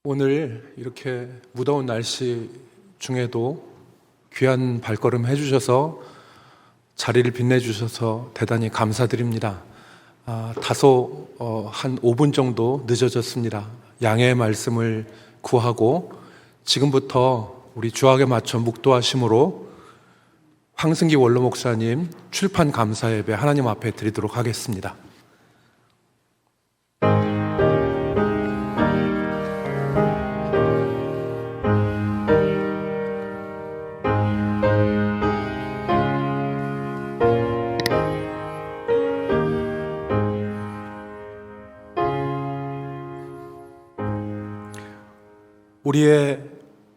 오늘 이렇게 무더운 날씨 중에도 귀한 발걸음 해주셔서 자리를 빛내주셔서 대단히 감사드립니다. 다소 한 5분 정도 늦어졌습니다. 양해의 말씀을 구하고 지금부터 우리 주학에 맞춰 묵도하심으로 황승기 원로 목사님 출판 감사 예배 하나님 앞에 드리도록 하겠습니다. 우리의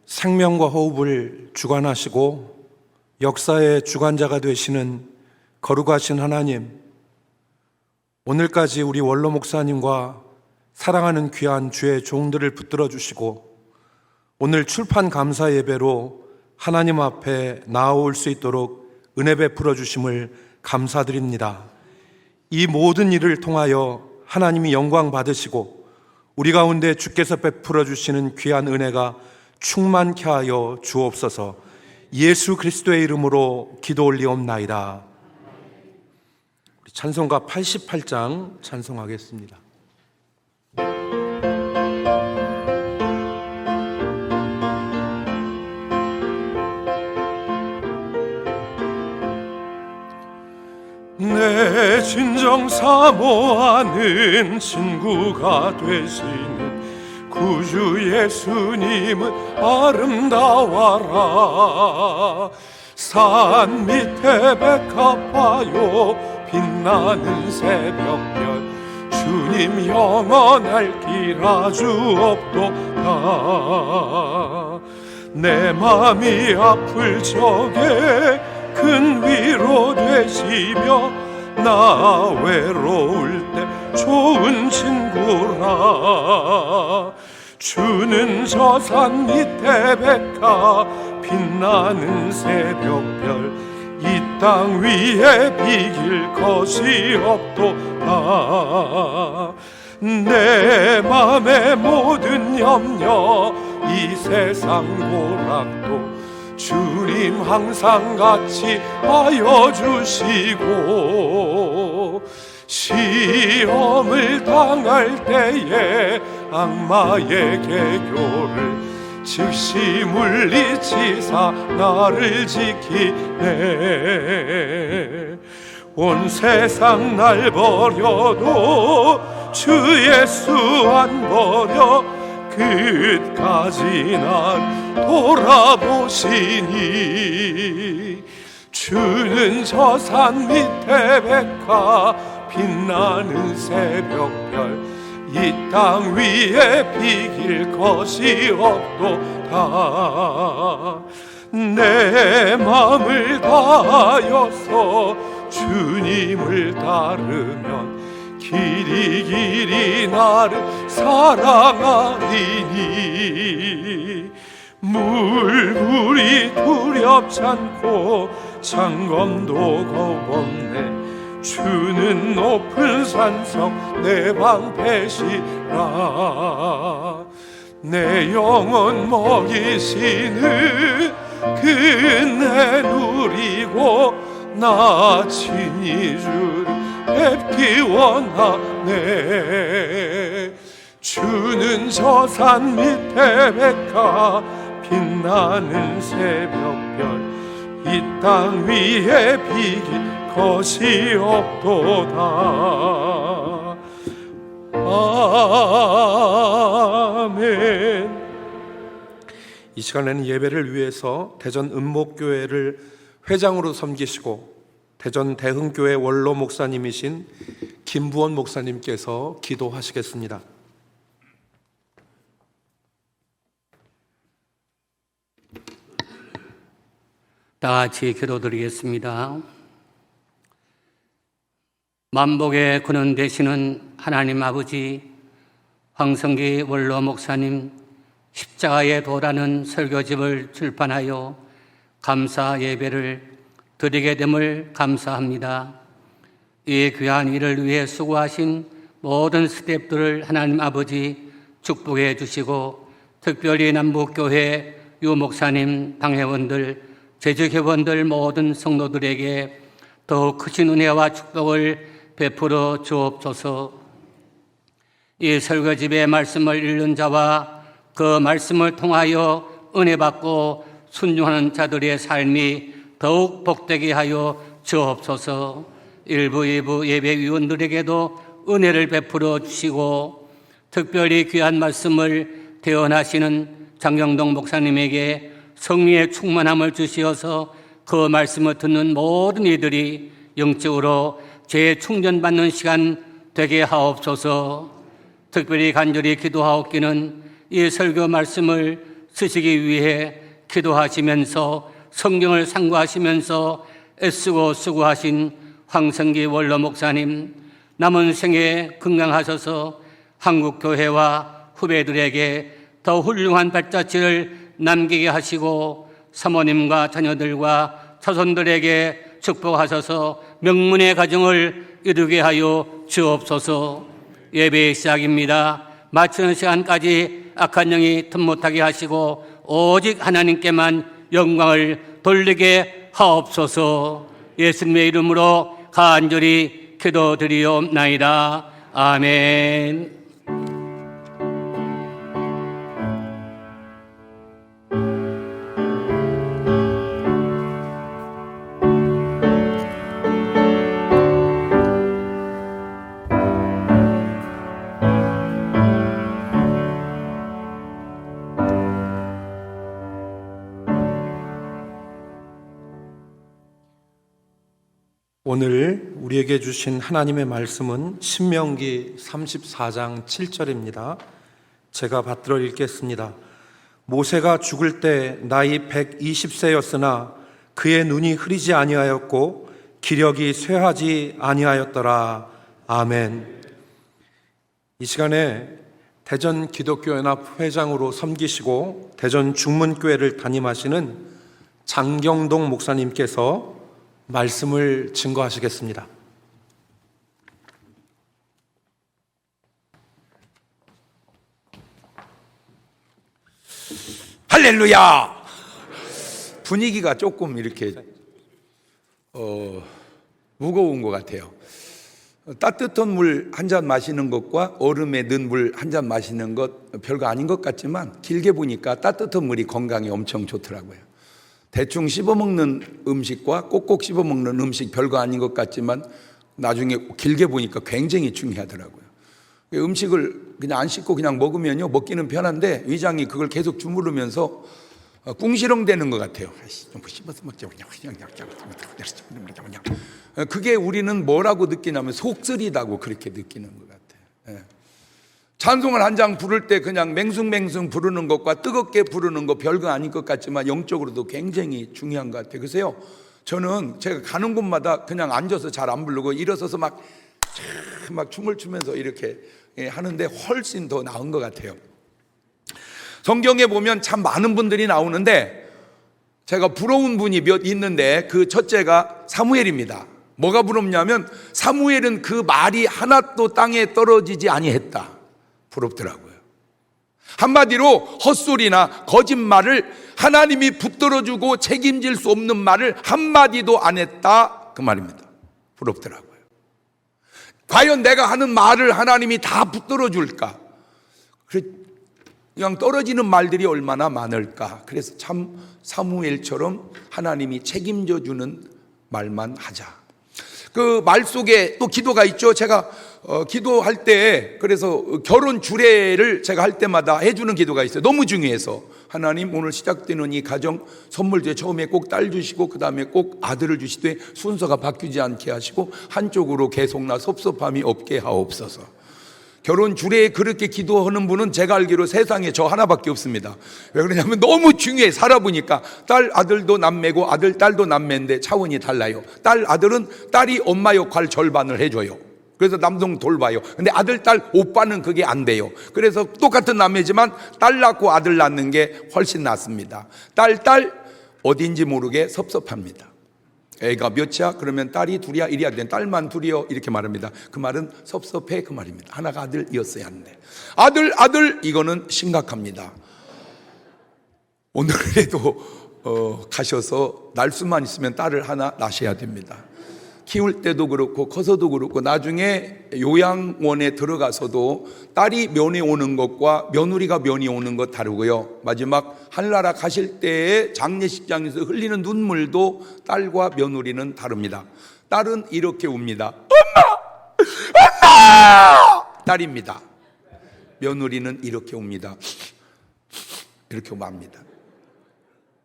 생명과 호흡을 주관하시고 역사의 주관자가 되시는 거룩하신 하나님, 오늘까지 우리 원로 목사님과 사랑하는 귀한 주의 종들을 붙들어 주시고 오늘 출판 감사 예배로 하나님 앞에 나아올 수 있도록 은혜 베풀어 주심을 감사드립니다. 이 모든 일을 통하여 하나님이 영광 받으시고 우리 가운데 주께서 베풀어 주시는 귀한 은혜가 충만케 하여 주옵소서. 예수 그리스도의 이름으로 기도 올리옵나이다. 우리 찬송가 88장 찬송하겠습니다. 내 진정 사모하는 친구가 되시는 구주 예수님은 아름다워라. 산 밑에 백합화요 빛나는 새벽별 주님 영원할 길 아주 없도다. 내 맘이 아플 적에 큰 위로 되시며 나 외로울 때 좋은 친구라. 주는 저 산 밑에 백합 빛나는 새벽별 이 땅 위에 비길 것이 없도다. 내 맘의 모든 염려 이 세상 고락도 주님 항상 같이 하여 주시고 시험을 당할 때에 악마의 개교를 즉시 물리치사 나를 지키네. 온 세상 날 버려도 주 예수 안 버려 끝까지 날 돌아보시니. 주는 저 산 밑에 백합 빛나는 새벽별 이 땅 위에 비길 것이 없도다. 내 맘을 다하여서 주님을 따르면 길이 나를 사랑하리니. 물불이 두렵지 않고 창검도 겁없네. 주는 높은 산성 내 방패시라. 내 영혼 먹이시는 그네 누리고 나 친히 주를 뵙기 원하네. 주는 저 산 밑에 백합 빛나는 새벽별 이 땅 위에 비길 것이 없도다. 아멘. 이 시간에는 예배를 위해서 대전 은목교회를 회장으로 섬기시고 대전 대흥교회 원로 목사님이신 김부원 목사님께서 기도하시겠습니다. 다 같이 기도드리겠습니다. 만복의 근원 되시는 하나님 아버지, 황성기 원로 목사님 십자가의 도라는 설교집을 출판하여 감사 예배를 드리게 됨을 감사합니다. 이 귀한 일을 위해 수고하신 모든 스태프들을 하나님 아버지 축복해 주시고 특별히 남북교회 유목사님, 방회원들, 제주회원들 모든 성도들에게 더욱 크신 은혜와 축복을 베풀어 주옵소서. 이 설교집의 말씀을 읽는 자와 그 말씀을 통하여 은혜 받고 순종하는 자들의 삶이 더욱 복되게 하여 주옵소서. 1부, 2부 예배위원들에게도 은혜를 베풀어 주시고 특별히 귀한 말씀을 대언하시는 장경동 목사님에게 성령의 충만함을 주시어서 그 말씀을 듣는 모든 이들이 영적으로 재충전받는 시간 되게 하옵소서. 특별히 간절히 기도하옵기는 이 설교 말씀을 쓰시기 위해 기도하시면서 성경을 상고하시면서 애쓰고 수고하신 황성기 원로 목사님, 남은 생에 건강하셔서 한국교회와 후배들에게 더 훌륭한 발자취를 남기게 하시고 사모님과 자녀들과 자손들에게 축복하셔서 명문의 가정을 이루게 하여 주옵소서. 예배의 시작입니다. 마치는 시간까지 악한 영이 틈 못하게 하시고 오직 하나님께만 영광을 돌리게 하옵소서. 예수님의 이름으로 간절히 기도드리옵나이다. 아멘. 오늘 우리에게 주신 하나님의 말씀은 신명기 34장 7절입니다. 제가 받들어 읽겠습니다. 모세가 죽을 때 나이 120세였으나 그의 눈이 흐리지 아니하였고 기력이 쇠하지 아니하였더라. 아멘. 이 시간에 대전 기독교연합 회장으로 섬기시고 대전 중문교회를 담임하시는 장경동 목사님께서 말씀을 증거하시겠습니다. 할렐루야! 분위기가 조금 이렇게 무거운 것 같아요. 따뜻한 물 한 잔 마시는 것과 얼음에 넣은 물 한 잔 마시는 것 별거 아닌 것 같지만 길게 보니까 따뜻한 물이 건강에 엄청 좋더라고요. 대충 씹어먹는 음식과 꼭꼭 씹어먹는 음식 별거 아닌 것 같지만 나중에 길게 보니까 굉장히 중요하더라고요. 음식을 그냥 안 씹고 그냥 먹으면요, 먹기는 편한데 위장이 그걸 계속 주무르면서 꿍시렁 되는 것 같아요. 좀 씹어서 먹자 그냥. 그게 우리는 뭐라고 느끼냐면 속쓰리다고 그렇게 느끼는 것 같아요. 찬송을 한 장 부를 때 그냥 맹숭맹숭 부르는 것과 뜨겁게 부르는 것 별거 아닌 것 같지만 영적으로도 굉장히 중요한 것 같아요. 그래서요, 저는 제가 가는 곳마다 그냥 앉아서 잘 안 부르고 일어서서 막 춤을 추면서 이렇게 하는데 훨씬 더 나은 것 같아요. 성경에 보면 참 많은 분들이 나오는데 제가 부러운 분이 몇 있는데 그 첫째가 사무엘입니다. 뭐가 부럽냐면 사무엘은 그 말이 하나도 땅에 떨어지지 아니했다. 부럽더라고요. 한마디로 헛소리나 거짓말을 하나님이 붙들어주고 책임질 수 없는 말을 한마디도 안 했다, 그 말입니다. 부럽더라고요. 과연 내가 하는 말을 하나님이 다 붙들어줄까? 그냥 떨어지는 말들이 얼마나 많을까? 그래서 참 사무엘처럼 하나님이 책임져주는 말만 하자. 그 말 속에 또 기도가 있죠. 제가 기도할 때 그래서 결혼 주례를 제가 할 때마다 해주는 기도가 있어요. 너무 중요해서 하나님, 오늘 시작되는 이 가정 선물 중에 처음에 꼭 딸 주시고 그 다음에 꼭 아들을 주시되 순서가 바뀌지 않게 하시고 한쪽으로 계속 나 섭섭함이 없게 하옵소서. 결혼 주례에 그렇게 기도하는 분은 제가 알기로 세상에 저 하나밖에 없습니다. 왜 그러냐면 너무 중요해. 살아보니까 딸 아들도 남매고 아들 딸도 남매인데 차원이 달라요. 딸 아들은 딸이 엄마 역할 절반을 해줘요. 그래서 남동 돌봐요. 근데 아들 딸 오빠는 그게 안 돼요. 그래서 똑같은 남매지만 딸 낳고 아들 낳는 게 훨씬 낫습니다. 딸 어딘지 모르게 섭섭합니다. 애가 몇이야? 그러면 딸이 둘이야? 이래야 돼. 딸만 둘이요? 이렇게 말합니다. 그 말은 섭섭해, 그 말입니다. 하나가 아들이었어야 하는데 아들 이거는 심각합니다. 오늘에도 가셔서 날 수만 있으면 딸을 하나 낳으셔야 됩니다. 키울 때도 그렇고 커서도 그렇고 나중에 요양원에 들어가서도 딸이 면회 오는 것과 며느리가 면회 오는 것 다르고요. 마지막 하늘나라 가실 때의 장례식장에서 흘리는 눈물도 딸과 며느리는 다릅니다. 딸은 이렇게 웁니다. 엄마! 딸입니다. 며느리는 이렇게 웁니다. 이렇게 웁니다.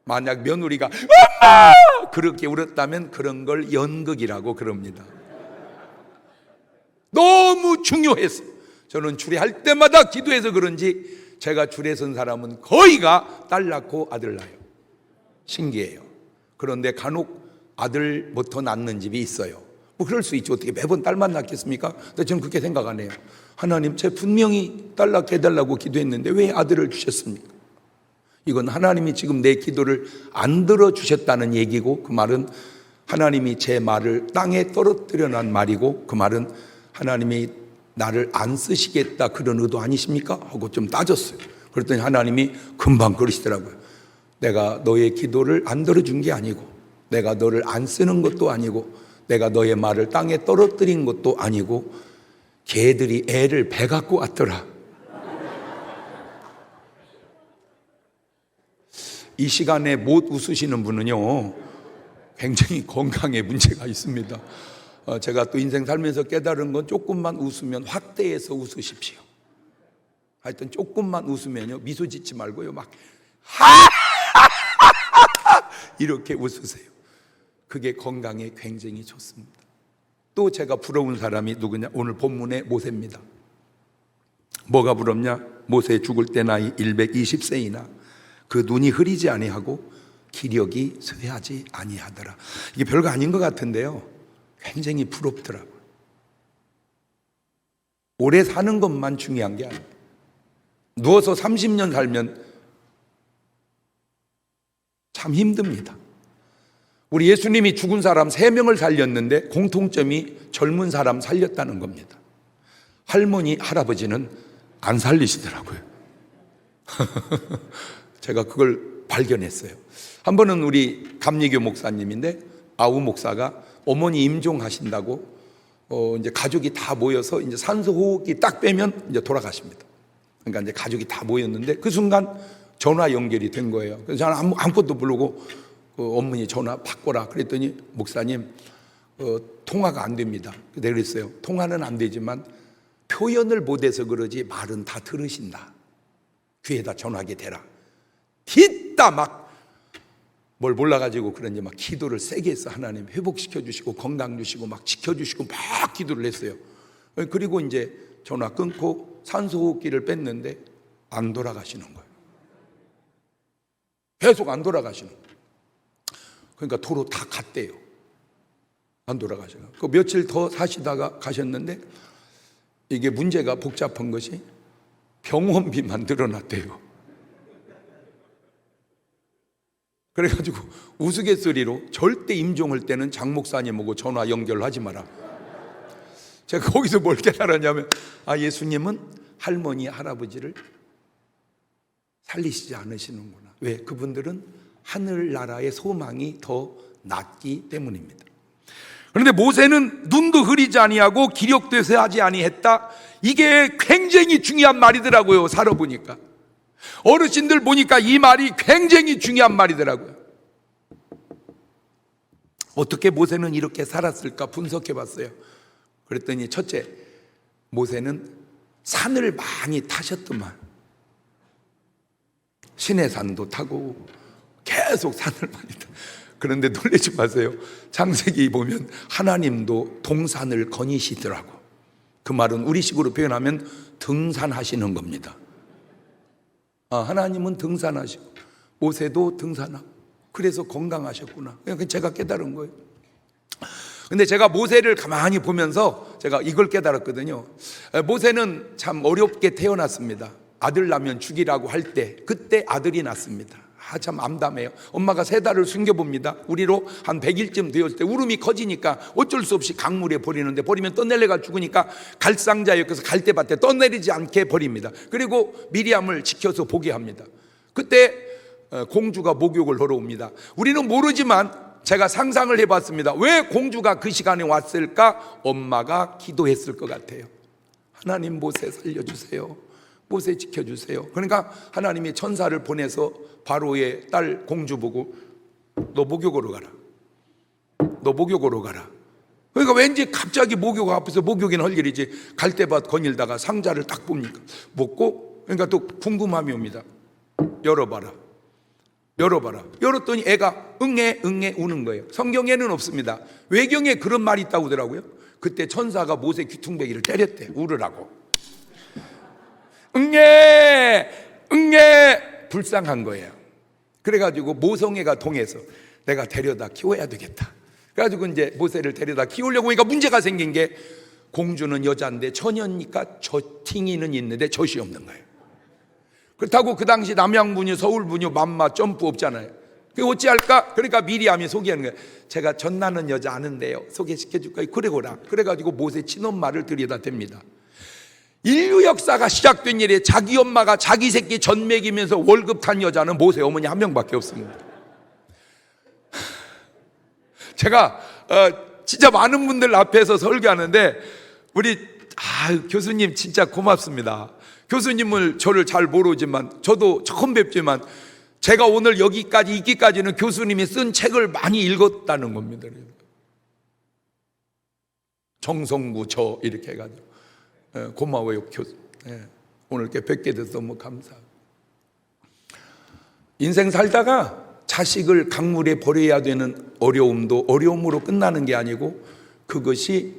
만약 며느리가 엄마! 그렇게 울었다면 그런 걸 연극이라고 그럽니다. 너무 중요해서 저는 주례할 때마다 기도해서 그런지 제가 주례 선 사람은 거의가 딸 낳고 아들 낳아요. 신기해요. 그런데 간혹 아들부터 낳는 집이 있어요. 뭐 그럴 수 있죠. 어떻게 매번 딸만 낳겠습니까? 근데 저는 그렇게 생각 안 해요. 하나님, 제가 분명히 딸 낳게 해달라고 기도했는데 왜 아들을 주셨습니까? 이건 하나님이 지금 내 기도를 안 들어주셨다는 얘기고, 그 말은 하나님이 제 말을 땅에 떨어뜨려 난 말이고, 그 말은 하나님이 나를 안 쓰시겠다 그런 의도 아니십니까? 하고 좀 따졌어요. 그랬더니 하나님이 금방 그러시더라고요. 내가 너의 기도를 안 들어준 게 아니고, 내가 너를 안 쓰는 것도 아니고, 내가 너의 말을 땅에 떨어뜨린 것도 아니고, 개들이 애를 배 갖고 왔더라. 이 시간에 못 웃으시는 분은요, 굉장히 건강에 문제가 있습니다. 제가 또 인생 살면서 깨달은 건 조금만 웃으면 확대해서 웃으십시오. 하여튼 조금만 웃으면요, 미소 짓지 말고요, 막 이렇게 웃으세요. 그게 건강에 굉장히 좋습니다. 또 제가 부러운 사람이 누구냐? 오늘 본문의 모세입니다. 뭐가 부럽냐? 모세 죽을 때 나이 120세이나 그 눈이 흐리지 아니하고 기력이 쇠하지 아니하더라. 이게 별거 아닌 것 같은데요, 굉장히 부럽더라고요. 오래 사는 것만 중요한 게 아니에요. 누워서 30년 살면 참 힘듭니다. 우리 예수님이 죽은 사람 3명을 살렸는데 공통점이 젊은 사람 살렸다는 겁니다. 할머니, 할아버지는 안 살리시더라고요. 제가 그걸 발견했어요. 한 번은 우리 감리교 목사님인데 아우 목사가 어머니 임종하신다고 이제 가족이 다 모여서 이제 산소 호흡기 딱 빼면 이제 돌아가십니다. 그러니까 이제 가족이 다 모였는데 그 순간 전화 연결이 된 거예요. 그래서 저는 아무것도 모르고 어머니 전화 바꿔라 그랬더니 목사님 통화가 안 됩니다. 내가 그랬어요. 통화는 안 되지만 표현을 못해서 그러지 말은 다 들으신다. 귀에다 전화기 대라. 뒤따 막 뭘 몰라가지고 그런지 막 기도를 세게 해서 하나님 회복시켜 주시고 건강 주시고 막 지켜주시고 막 기도를 했어요. 그리고 이제 전화 끊고 산소호흡기를 뺐는데 안 돌아가시는 거예요. 계속 안 돌아가시는 거예요. 그러니까 도로 다 갔대요. 안 돌아가셔요. 그 며칠 더 사시다가 가셨는데 이게 문제가 복잡한 것이 병원비만 늘어났대요. 그래가지고 우스갯소리로 절대 임종할 때는 장 목사님하고 전화 연결하지 마라. 제가 거기서 뭘 깨달았냐면 예수님은 할머니, 할아버지를 살리시지 않으시는구나. 왜? 그분들은 하늘나라의 소망이 더 낮기 때문입니다. 그런데 모세는 눈도 흐리지 아니하고 기력도 쇠하지 아니했다. 이게 굉장히 중요한 말이더라고요. 살아보니까 어르신들 보니까 이 말이 굉장히 중요한 말이더라고요. 어떻게 모세는 이렇게 살았을까 분석해 봤어요. 그랬더니 첫째, 모세는 산을 많이 타셨더만. 시내산도 타고 계속 산을 많이 타. 그런데 놀라지 마세요. 창세기 보면 하나님도 동산을 거니시더라고. 그 말은 우리식으로 표현하면 등산하시는 겁니다. 하나님은 등산하시고 모세도 등산하고 그래서 건강하셨구나. 그냥 제가 깨달은 거예요. 근데 제가 모세를 가만히 보면서 제가 이걸 깨달았거든요. 모세는 참 어렵게 태어났습니다. 아들 낳으면 죽이라고 할 때 그때 아들이 낳습니다. 참 암담해요. 엄마가 3달을 숨겨봅니다. 우리로 한 100일쯤 되었을 때 울음이 커지니까 어쩔 수 없이 강물에 버리는데 버리면 떠내려가 죽으니까 갈상자역에서 갈대밭에 떠내리지 않게 버립니다. 그리고 미리암을 지켜서 보게 합니다. 그때 공주가 목욕을 하러 옵니다. 우리는 모르지만 제가 상상을 해봤습니다. 왜 공주가 그 시간에 왔을까? 엄마가 기도했을 것 같아요. 하나님, 모세 살려주세요. 모세 지켜주세요. 그러니까 하나님이 천사를 보내서 바로의 딸 공주 보고 너 목욕으로 가라. 너 목욕으로 가라. 그러니까 왠지 갑자기 목욕 앞에서 목욕이나 할 일이지, 갈대밭 거닐다가 상자를 딱 봅니까? 먹고, 그러니까 또 궁금함이 옵니다. 열어봐라. 열어봐라. 열었더니 애가 응애 우는 거예요. 성경에는 없습니다. 외경에 그런 말이 있다고 하더라고요. 그때 천사가 모세 귀퉁배기를 때렸대, 울으라고. 응애 불쌍한 거예요. 그래가지고 모성애가 동해서 내가 데려다 키워야 되겠다. 그래가지고 이제 모세를 데려다 키우려고 하니까 문제가 생긴 게, 공주는 여자인데 처녀니까 젖팅이는 있는데 젖이 없는 거예요. 그렇다고 그 당시 남양분유, 서울분유, 맘마, 점프 없잖아요. 그 어찌할까? 그러니까 미리암이 소개하는 거예요. 제가 전나는 여자 아는데요, 소개시켜줄까요? 그래고라. 그래가지고 모세 친엄마를 들여다 댑니다. 인류 역사가 시작된 일에 자기 엄마가 자기 새끼 전 먹이면서 월급 탄 여자는 모세 어머니 한 명밖에 없습니다. 제가 진짜 많은 분들 앞에서 설교하는데 우리 교수님 진짜 고맙습니다. 교수님을 저를 잘 모르지만 저도 처음 뵙지만 제가 오늘 여기까지 있기까지는 교수님이 쓴 책을 많이 읽었다는 겁니다. 정성구 저 이렇게 해가지고 고마워요 교수. 오늘 이렇게 뵙게 돼서 너무 감사합니다. 인생 살다가 자식을 강물에 버려야 되는 어려움도 어려움으로 끝나는 게 아니고, 그것이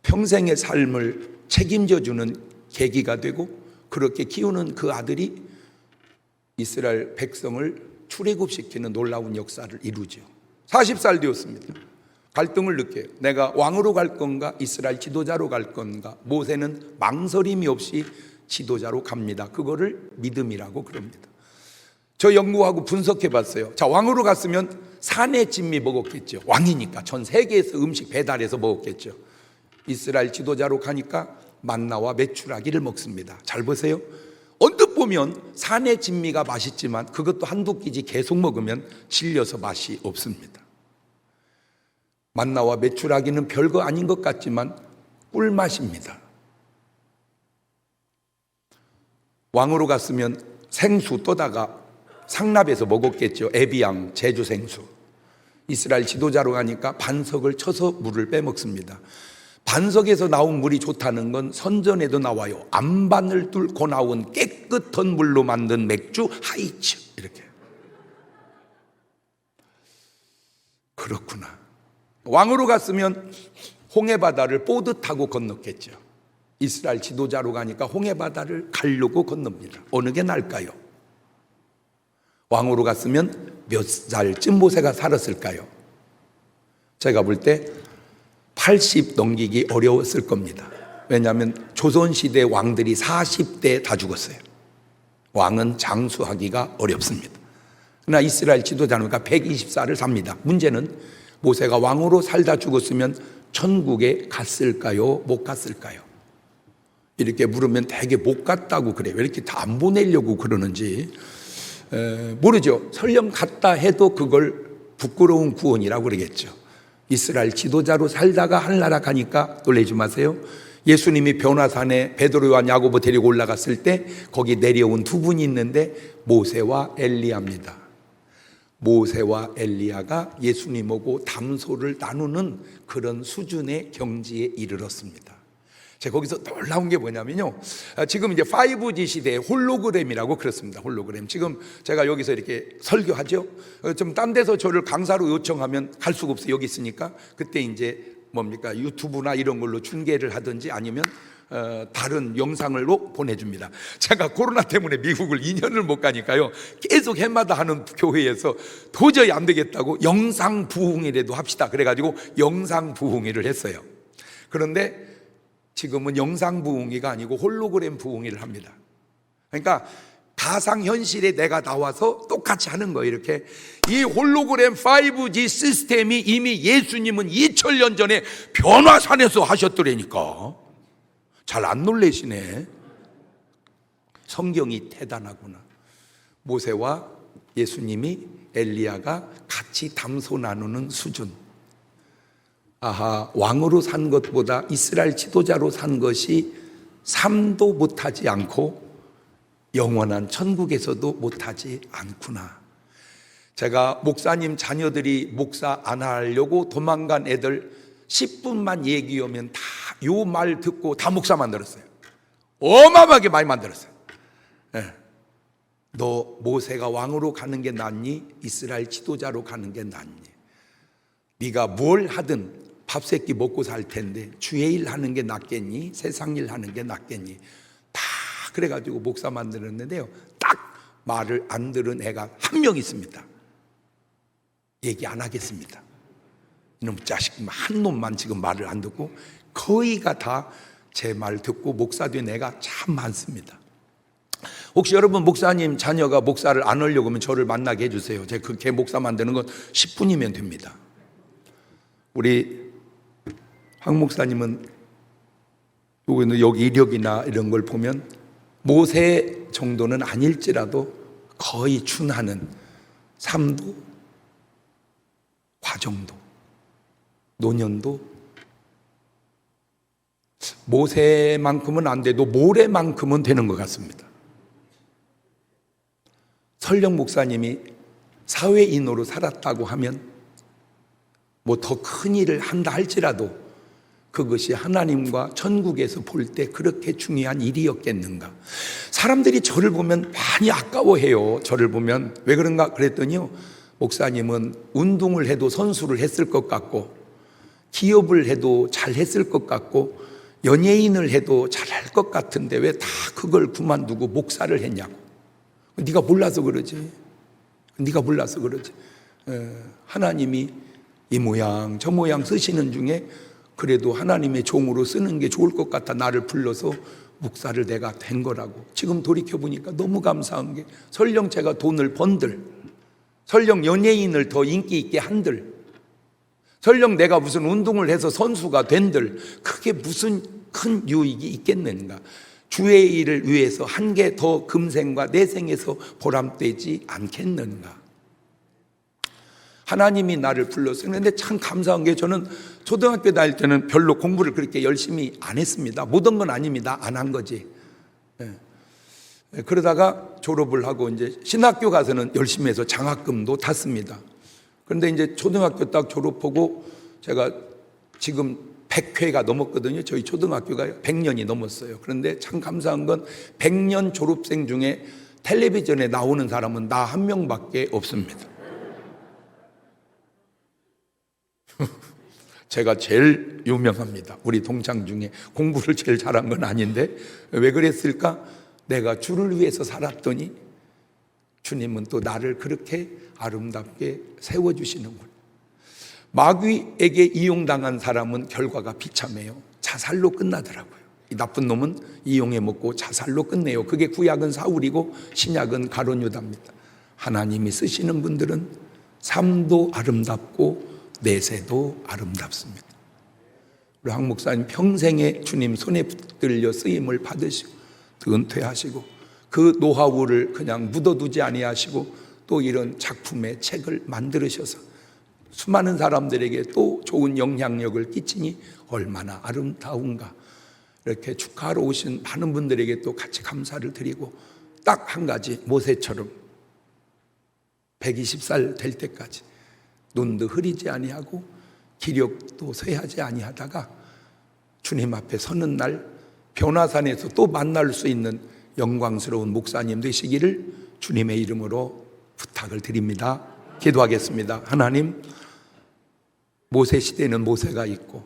평생의 삶을 책임져주는 계기가 되고, 그렇게 키우는 그 아들이 이스라엘 백성을 출애굽시키는 놀라운 역사를 이루죠. 40살 되었습니다. 갈등을 느껴요. 내가 왕으로 갈 건가, 이스라엘 지도자로 갈 건가. 모세는 망설임이 없이 지도자로 갑니다. 그거를 믿음이라고 그럽니다. 저 연구하고 분석해 봤어요. 자, 왕으로 갔으면 산의 진미 먹었겠죠. 왕이니까 전 세계에서 음식 배달해서 먹었겠죠. 이스라엘 지도자로 가니까 만나와 메추라기를 먹습니다. 잘 보세요. 언뜻 보면 산의 진미가 맛있지만 그것도 한두 끼지 계속 먹으면 질려서 맛이 없습니다. 만나와 메추라기는 별거 아닌 것 같지만 꿀맛입니다. 왕으로 갔으면 생수 떠다가 상납에서 먹었겠죠. 에비앙, 제주 생수. 이스라엘 지도자로 가니까 반석을 쳐서 물을 빼먹습니다. 반석에서 나온 물이 좋다는 건 선전에도 나와요. 안반을 뚫고 나온 깨끗한 물로 만든 맥주 하이츠. 이렇게. 그렇구나. 왕으로 갔으면 홍해바다를 보드 타고 건넜겠죠. 이스라엘 지도자로 가니까 홍해바다를 가르고 건넙니다. 어느 게 나을까요? 왕으로 갔으면 몇 살쯤 모세가 살았을까요? 제가 볼 때 80 넘기기 어려웠을 겁니다. 왜냐하면 조선시대 왕들이 40대 다 죽었어요. 왕은 장수하기가 어렵습니다. 그러나 이스라엘 지도자니까 120살을 삽니다. 문제는 모세가 왕으로 살다 죽었으면 천국에 갔을까요? 못 갔을까요? 이렇게 물으면 되게 못 갔다고 그래요. 왜 이렇게 다 안 보내려고 그러는지 모르죠. 설령 갔다 해도 그걸 부끄러운 구원이라고 그러겠죠. 이스라엘 지도자로 살다가 하늘나라 가니까 놀라지 마세요. 예수님이 변화산에 베드로와 야고보 데리고 올라갔을 때 거기 내려온 두 분이 있는데 모세와 엘리야입니다. 모세와 엘리야가 예수님하고 담소를 나누는 그런 수준의 경지에 이르렀습니다. 제가 거기서 놀라운 게 뭐냐면요, 지금 이제 5G 시대의 홀로그램이라고 그렇습니다. 홀로그램. 지금 제가 여기서 이렇게 설교하죠. 좀 딴 데서 저를 강사로 요청하면 갈 수가 없어요. 여기 있으니까. 그때 이제 뭡니까, 유튜브나 이런 걸로 중계를 하든지 아니면 다른 영상으로 보내줍니다. 제가 코로나 때문에 미국을 2년을 못 가니까요, 계속 해마다 하는 교회에서 도저히 안 되겠다고 영상 부흥회라도 합시다. 그래가지고 영상 부흥회를 했어요. 그런데 지금은 영상 부흥회가 아니고 홀로그램 부흥회를 합니다. 그러니까 가상현실에 내가 나와서 똑같이 하는 거예요. 이렇게 이 홀로그램 5G 시스템이 이미 예수님은 2000년 전에 변화산에서 하셨더라니까. 잘 안 놀래시네. 성경이 대단하구나. 모세와 예수님이 엘리야가 같이 담소 나누는 수준. 아하, 왕으로 산 것보다 이스라엘 지도자로 산 것이 삶도 못하지 않고 영원한 천국에서도 못하지 않구나. 제가 목사님 자녀들이 목사 안 하려고 도망간 애들 10분만 얘기 오면 다 요 말 듣고 다 목사 만들었어요. 어마어마하게 많이 만들었어요. 네. 너 모세가 왕으로 가는 게 낫니? 이스라엘 지도자로 가는 게 낫니? 네가 뭘 하든 밥 세끼 먹고 살 텐데 주의 일 하는 게 낫겠니? 세상 일 하는 게 낫겠니? 다 그래가지고 목사 만들었는데요, 딱 말을 안 들은 애가 한 명 있습니다. 얘기 안 하겠습니다. 이놈 자식 한 놈만 지금 말을 안 듣고, 거의가 다 제 말 듣고 목사 된 애가 참 많습니다. 혹시 여러분 목사님 자녀가 목사를 안 하려고 하면 저를 만나게 해주세요. 제가 그걔 목사 만드는 건 10분이면 됩니다. 우리 황 목사님은 여기 이력이나 이런 걸 보면 모세 정도는 아닐지라도 거의 준하는 삶도, 과정도, 노년도 모세만큼은 안 돼도 모래만큼은 되는 것 같습니다. 설령 목사님이 사회인으로 살았다고 하면 뭐 더 큰 일을 한다 할지라도 그것이 하나님과 천국에서 볼 때 그렇게 중요한 일이었겠는가. 사람들이 저를 보면 많이 아까워해요. 저를 보면 왜 그런가 그랬더니요, 목사님은 운동을 해도 선수를 했을 것 같고, 기업을 해도 잘 했을 것 같고, 연예인을 해도 잘할 것 같은데 왜 다 그걸 그만두고 목사를 했냐고. 네가 몰라서 그러지. 네가 몰라서 그러지. 하나님이 이 모양 저 모양 쓰시는 중에 그래도 하나님의 종으로 쓰는 게 좋을 것 같아 나를 불러서 목사를 내가 된 거라고. 지금 돌이켜보니까 너무 감사한 게, 설령 제가 돈을 번들, 설령 연예인을 더 인기 있게 한들, 설령 내가 무슨 운동을 해서 선수가 된들, 그게 무슨 큰 유익이 있겠는가. 주의 일을 위해서 한 개 더 금생과 내생에서 보람되지 않겠는가. 하나님이 나를 불렀어요. 그런데 참 감사한 게, 저는 초등학교 다닐 때는 별로 공부를 그렇게 열심히 안 했습니다. 못한 건 아닙니다. 안 한 거지. 그러다가 졸업을 하고 이제 신학교 가서는 열심히 해서 장학금도 탔습니다. 그런데 이제 초등학교 딱 졸업하고 제가 지금 100회가 넘었거든요. 저희 초등학교가 100년이 넘었어요. 그런데 참 감사한 건 100년 졸업생 중에 텔레비전에 나오는 사람은 나 한 명밖에 없습니다. 제가 제일 유명합니다. 우리 동창 중에 공부를 제일 잘한 건 아닌데 왜 그랬을까? 내가 주를 위해서 살았더니 주님은 또 나를 그렇게 아름답게 세워주시는군. 마귀에게 이용당한 사람은 결과가 비참해요. 자살로 끝나더라고요. 이 나쁜 놈은 이용해 먹고 자살로 끝내요. 그게 구약은 사울이고 신약은 가룟 유다입니다. 하나님이 쓰시는 분들은 삶도 아름답고 내세도 아름답습니다. 우리 황 목사님 평생에 주님 손에 붙들려 쓰임을 받으시고 은퇴하시고 그 노하우를 그냥 묻어두지 아니하시고 또 이런 작품의 책을 만들으셔서 수많은 사람들에게 또 좋은 영향력을 끼치니 얼마나 아름다운가. 이렇게 축하하러 오신 많은 분들에게 또 같이 감사를 드리고, 딱 한 가지, 모세처럼 120살 될 때까지 눈도 흐리지 아니하고 기력도 쇠하지 아니하다가 주님 앞에 서는 날 변화산에서 또 만날 수 있는 영광스러운 목사님 되시기를 주님의 이름으로 부탁을 드립니다. 기도하겠습니다. 하나님, 모세 시대는 모세가 있고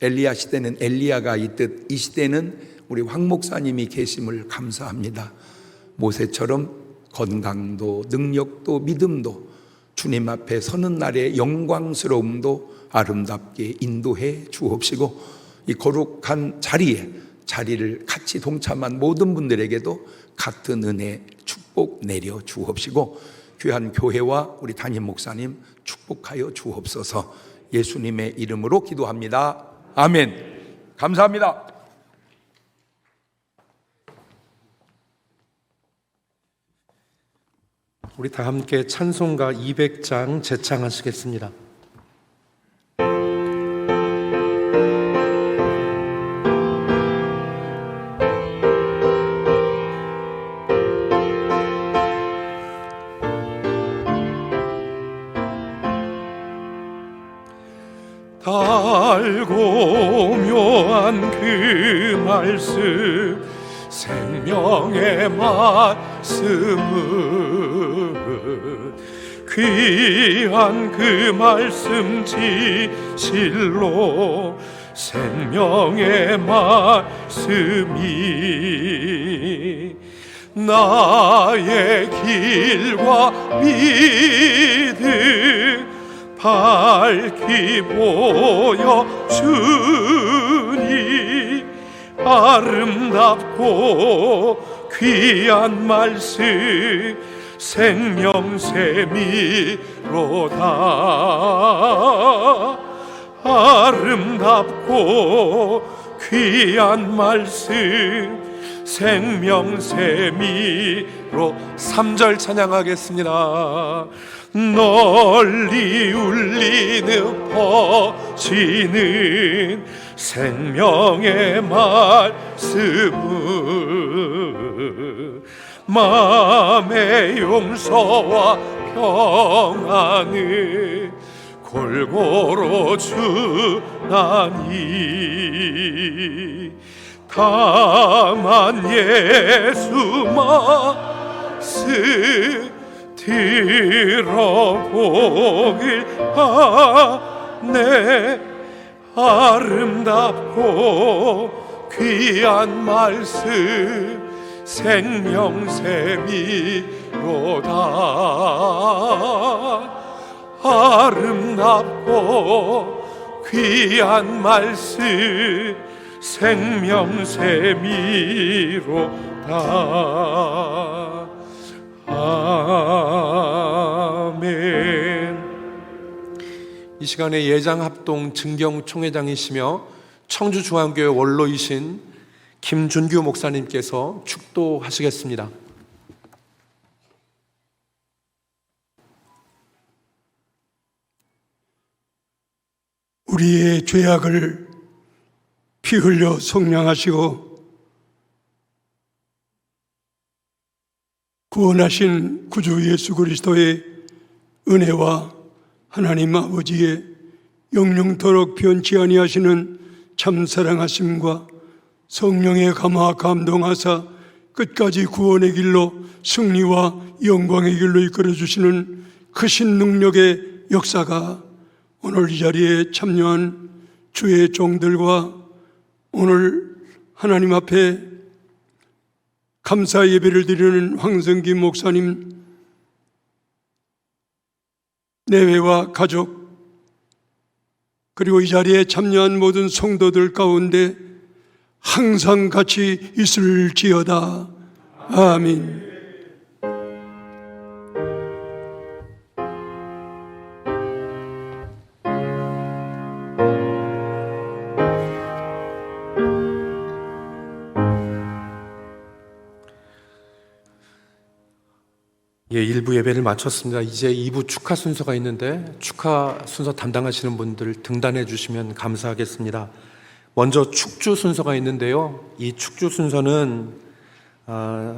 엘리야 시대는 엘리야가 있듯 이 시대는 우리 황 목사님이 계심을 감사합니다. 모세처럼 건강도 능력도 믿음도 주님 앞에 서는 날의 영광스러움도 아름답게 인도해 주옵시고, 이 거룩한 자리를 같이 동참한 모든 분들에게도 같은 은혜 축복 내려 주옵시고, 귀한 교회와 우리 담임 목사님 축복하여 주옵소서. 예수님의 이름으로 기도합니다. 아멘. 감사합니다. 우리 다 함께 찬송가 200장 재창하시겠습니다. 달고 묘한 그 말씀, 생명의 말씀은 귀한 그 말씀 진실로 생명의 말씀이 나의 길과 믿음 밝히 보여주니 아름답고 귀한 말씀 생명샘이로다. 아름답고 귀한 말씀 생명샘이로 3절 찬양하겠습니다. 널리 울리는 퍼지는 생명의 말씀은 마음의 용서와 평안을 골고루 주나니 다만 예수 말씀 들어보길 하네. 아름답고 귀한 말씀 생명샘이로다. 아름답고 귀한 말씀 생명샘이로다. 아멘. 이 시간에 예장합동 증경 총회장이시며 청주중앙교회 원로이신 김준규 목사님께서 축도하시겠습니다. 우리의 죄악을 피 흘려 속량하시고 구원하신 구주 예수 그리스도의 은혜와 하나님 아버지의 영영토록 변치 아니하시는 참사랑하심과 성령의 감화 감동하사 끝까지 구원의 길로 승리와 영광의 길로 이끌어 주시는 크신 능력의 역사가 오늘 이 자리에 참여한 주의 종들과 오늘 하나님 앞에 감사 예배를 드리는 황성기 목사님 내외와 가족 그리고 이 자리에 참여한 모든 성도들 가운데 항상 같이 있을지어다. 아멘. 예, 1부 예배를 마쳤습니다. 이제 2부 축하 순서가 있는데 축하 순서 담당하시는 분들 등단해 주시면 감사하겠습니다. 먼저 축주 순서가 있는데요. 이 축주 순서는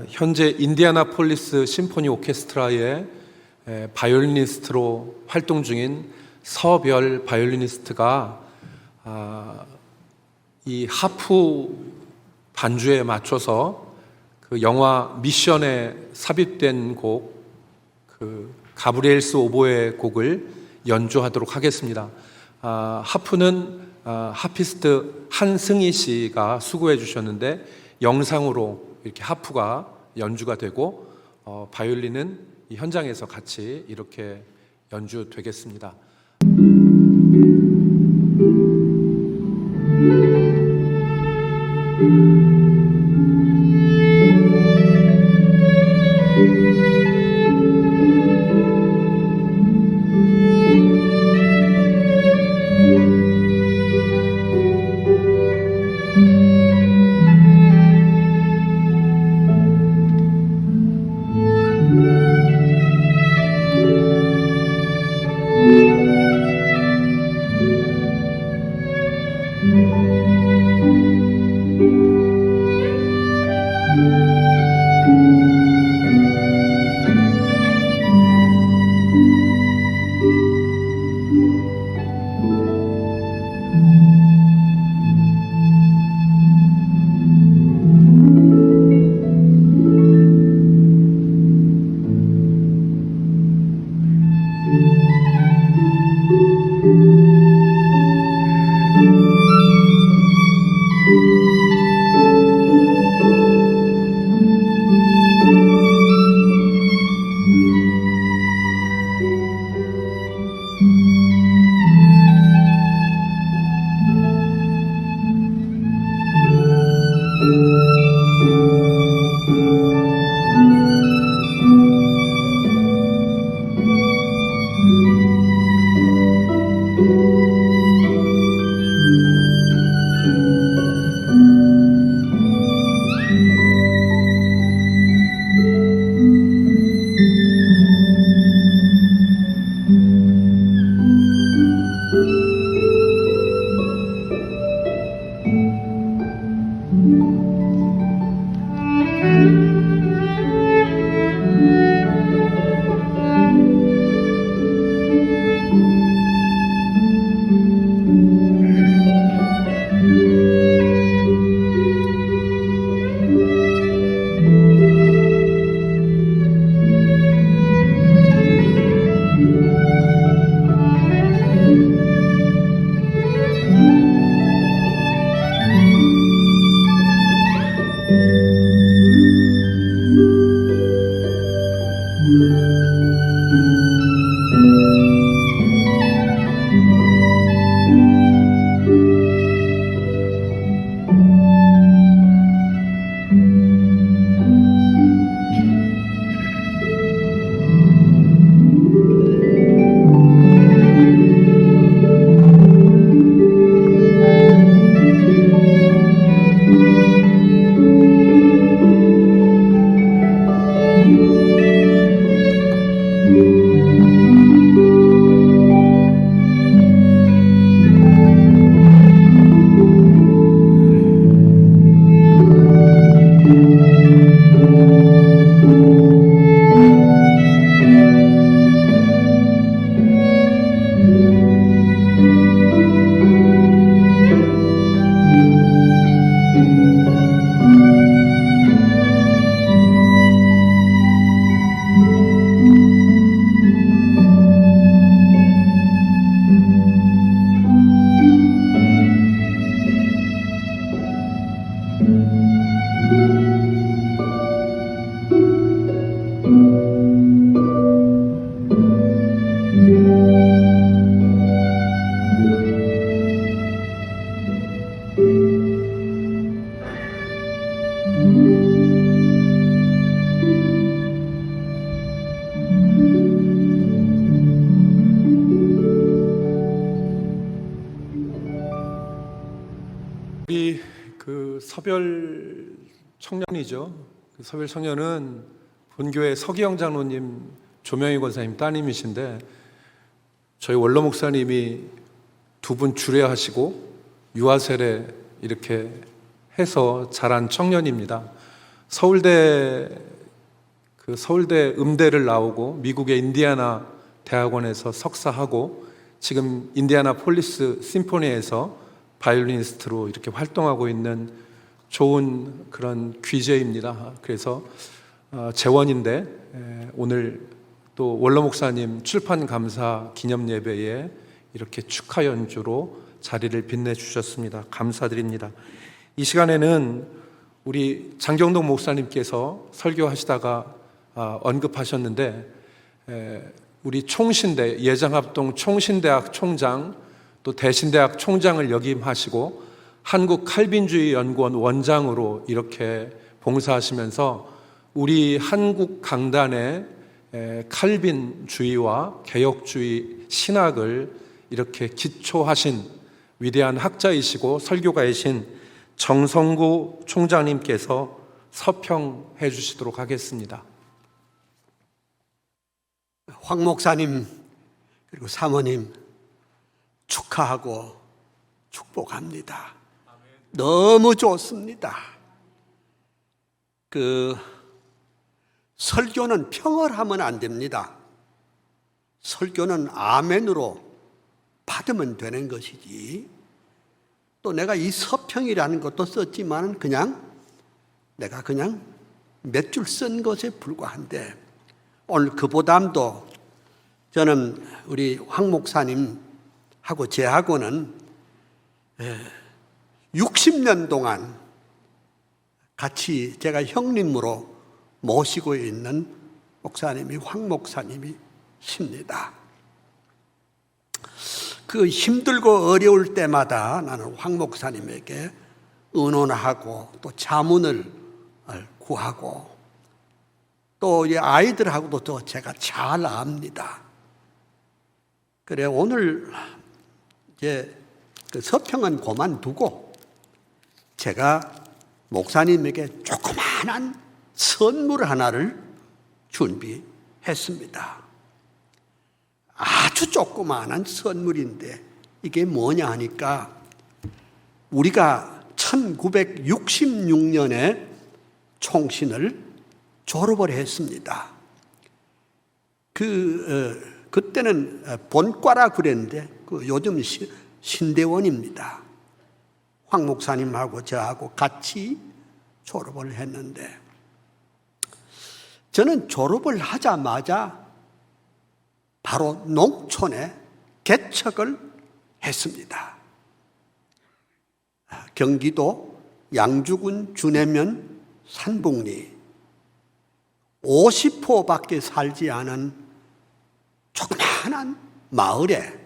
현재 인디애나폴리스 심포니 오케스트라의 바이올리니스트로 활동 중인 서별 바이올리니스트가 이 하프 반주에 맞춰서 그 영화 미션에 삽입된 곡 가브리엘스 오보의 곡을 연주하도록 하겠습니다. 하프는 하피스트 한승희 씨가 수고해 주셨는데 영상으로 이렇게 하프가 연주가 되고 바이올린은 이 현장에서 같이 이렇게 연주되겠습니다. 우리 그 서별 청년이죠. 그 서별 청년은 본교회 서기영 장로님, 조명희 권사님 따님이신데 저희 원로 목사님이 두 분 주례하시고 유아세례 이렇게 해서 자란 청년입니다. 서울대 음대를 나오고 미국의 인디애나 대학원에서 석사하고 지금 인디애나 폴리스 심포니에서 바이올리니스트로 이렇게 활동하고 있는 좋은 그런 귀재입니다. 그래서 재원인데 오늘 또 원로 목사님 출판 감사 기념 예배에 이렇게 축하 연주로 자리를 빛내주셨습니다. 감사드립니다. 이 시간에는 우리 장경동 목사님께서 설교하시다가 언급하셨는데 우리 총신대 예장합동 총신대학 총장 또 대신대학 총장을 역임하시고 한국 칼빈주의 연구원 원장으로 이렇게 봉사하시면서 우리 한국 강단의 칼빈주의와 개혁주의 신학을 이렇게 기초하신 위대한 학자이시고 설교가이신 정성구 총장님께서 서평해 주시도록 하겠습니다. 황 목사님 그리고 사모님 축하하고 축복합니다. 너무 좋습니다. 설교는 평얼하면 안 됩니다. 설교는 아멘으로 받으면 되는 것이지. 또 내가 이 서평이라는 것도 썼지만 내가 그냥 몇 줄 쓴 것에 불과한데 오늘 그 보담도 저는 우리 황 목사님하고 제하고는 60년 동안 같이 제가 형님으로 모시고 있는 목사님이 황 목사님이십니다. 그 힘들고 어려울 때마다 나는 황 목사님에게 의논하고 또 자문을 구하고 또 이 아이들하고도 또 제가 잘 압니다. 그래 오늘 이제 그 서평은 그만두고 제가 목사님에게 조그마한 선물 하나를 준비했습니다. 아주 조그마한 선물인데 이게 뭐냐 하니까 우리가 1966년에 총신을 졸업을 했습니다. 그때는 본과라 그랬는데 요즘 신대원입니다. 황 목사님하고 저하고 같이 졸업을 했는데 저는 졸업을 하자마자 바로 농촌에 개척을 했습니다. 경기도 양주군 주내면 산북리 50호밖에 살지 않은 조그마한 마을에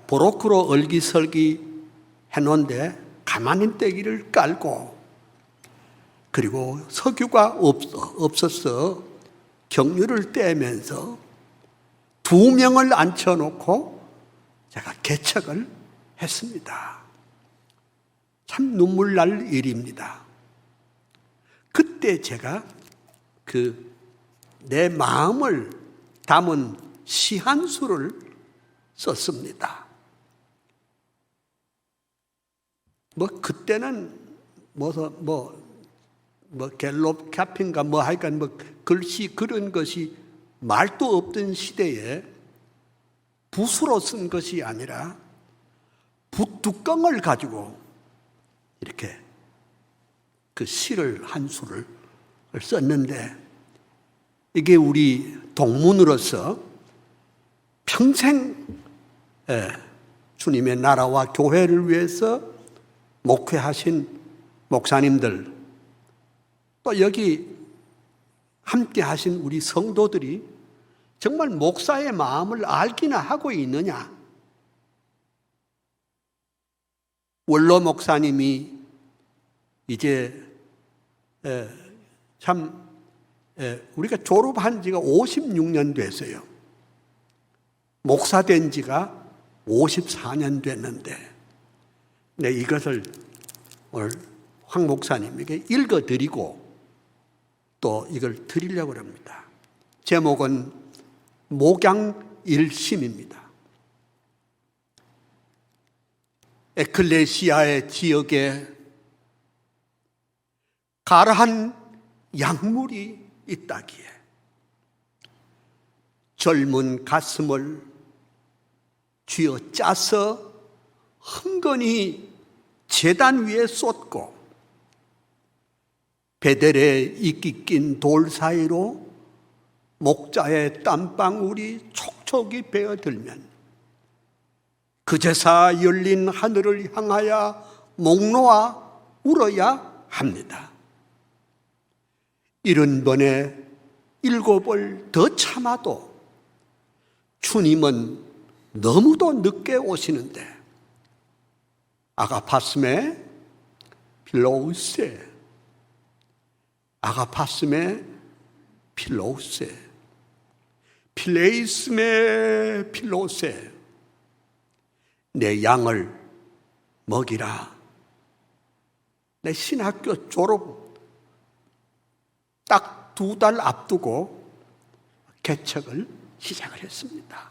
보로크로 얼기설기 해놓은데 가마솥 떼기를 깔고 그리고 석유가 없어서 경유를 떼면서 2명을 앉혀놓고 제가 개척을 했습니다. 참 눈물 날 일입니다. 그때 제가 내 마음을 담은 시 한 수를 썼습니다. 그때는 갤롭 카핀가 하여간 글씨 그런 것이 말도 없던 시대에 붓으로 쓴 것이 아니라 붓뚜껑을 가지고 이렇게 그 시를 한 수를 썼는데 이게 우리 동문으로서 평생 주님의 나라와 교회를 위해서 목회하신 목사님들 또 여기 함께 하신 우리 성도들이 정말 목사의 마음을 알기나 하고 있느냐? 원로 목사님이 이제 참 우리가 졸업한 지가 56년 됐어요. 목사 된 지가 54년 됐는데 이것을 오늘 황 목사님에게 읽어드리고 또 이걸 드리려고 합니다. 제목은 목양일심입니다. 에클레시아의 지역에 가라한 약물이 있다기에 젊은 가슴을 쥐어 짜서 흥건히 제단 위에 쏟고 베델에 이끼 낀 돌 사이로 목자의 땀방울이 촉촉이 베어들면 그제사 열린 하늘을 향하여 목 놓아 울어야 합니다. 70번에 7을 더 참아도 주님은 너무도 늦게 오시는데 아가파스메 필로우세, 아가파스메 필로우세, 필레이스메 필로우세, 내 양을 먹이라. 내 신학교 졸업 딱 2달 앞두고 개척을 시작을 했습니다.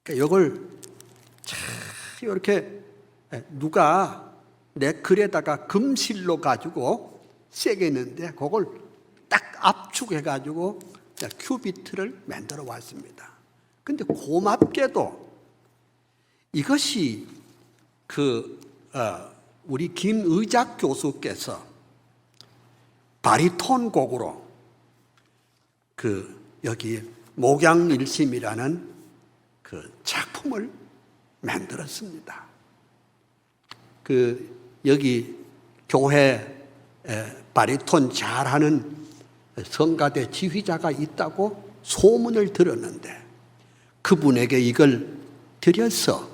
그러니까 이걸 이렇게 누가 내 글에다가 금실로 가지고 세게 했는데 그걸 딱 압축해 가지고 큐비트를 만들어 왔습니다. 근데 고맙게도 이것이 우리 김의작 교수께서 바리톤 곡으로 여기 목양일심이라는 작품을 만들었습니다. 여기 교회 바리톤 잘하는 성가대 지휘자가 있다고 소문을 들었는데 그분에게 이걸 드려서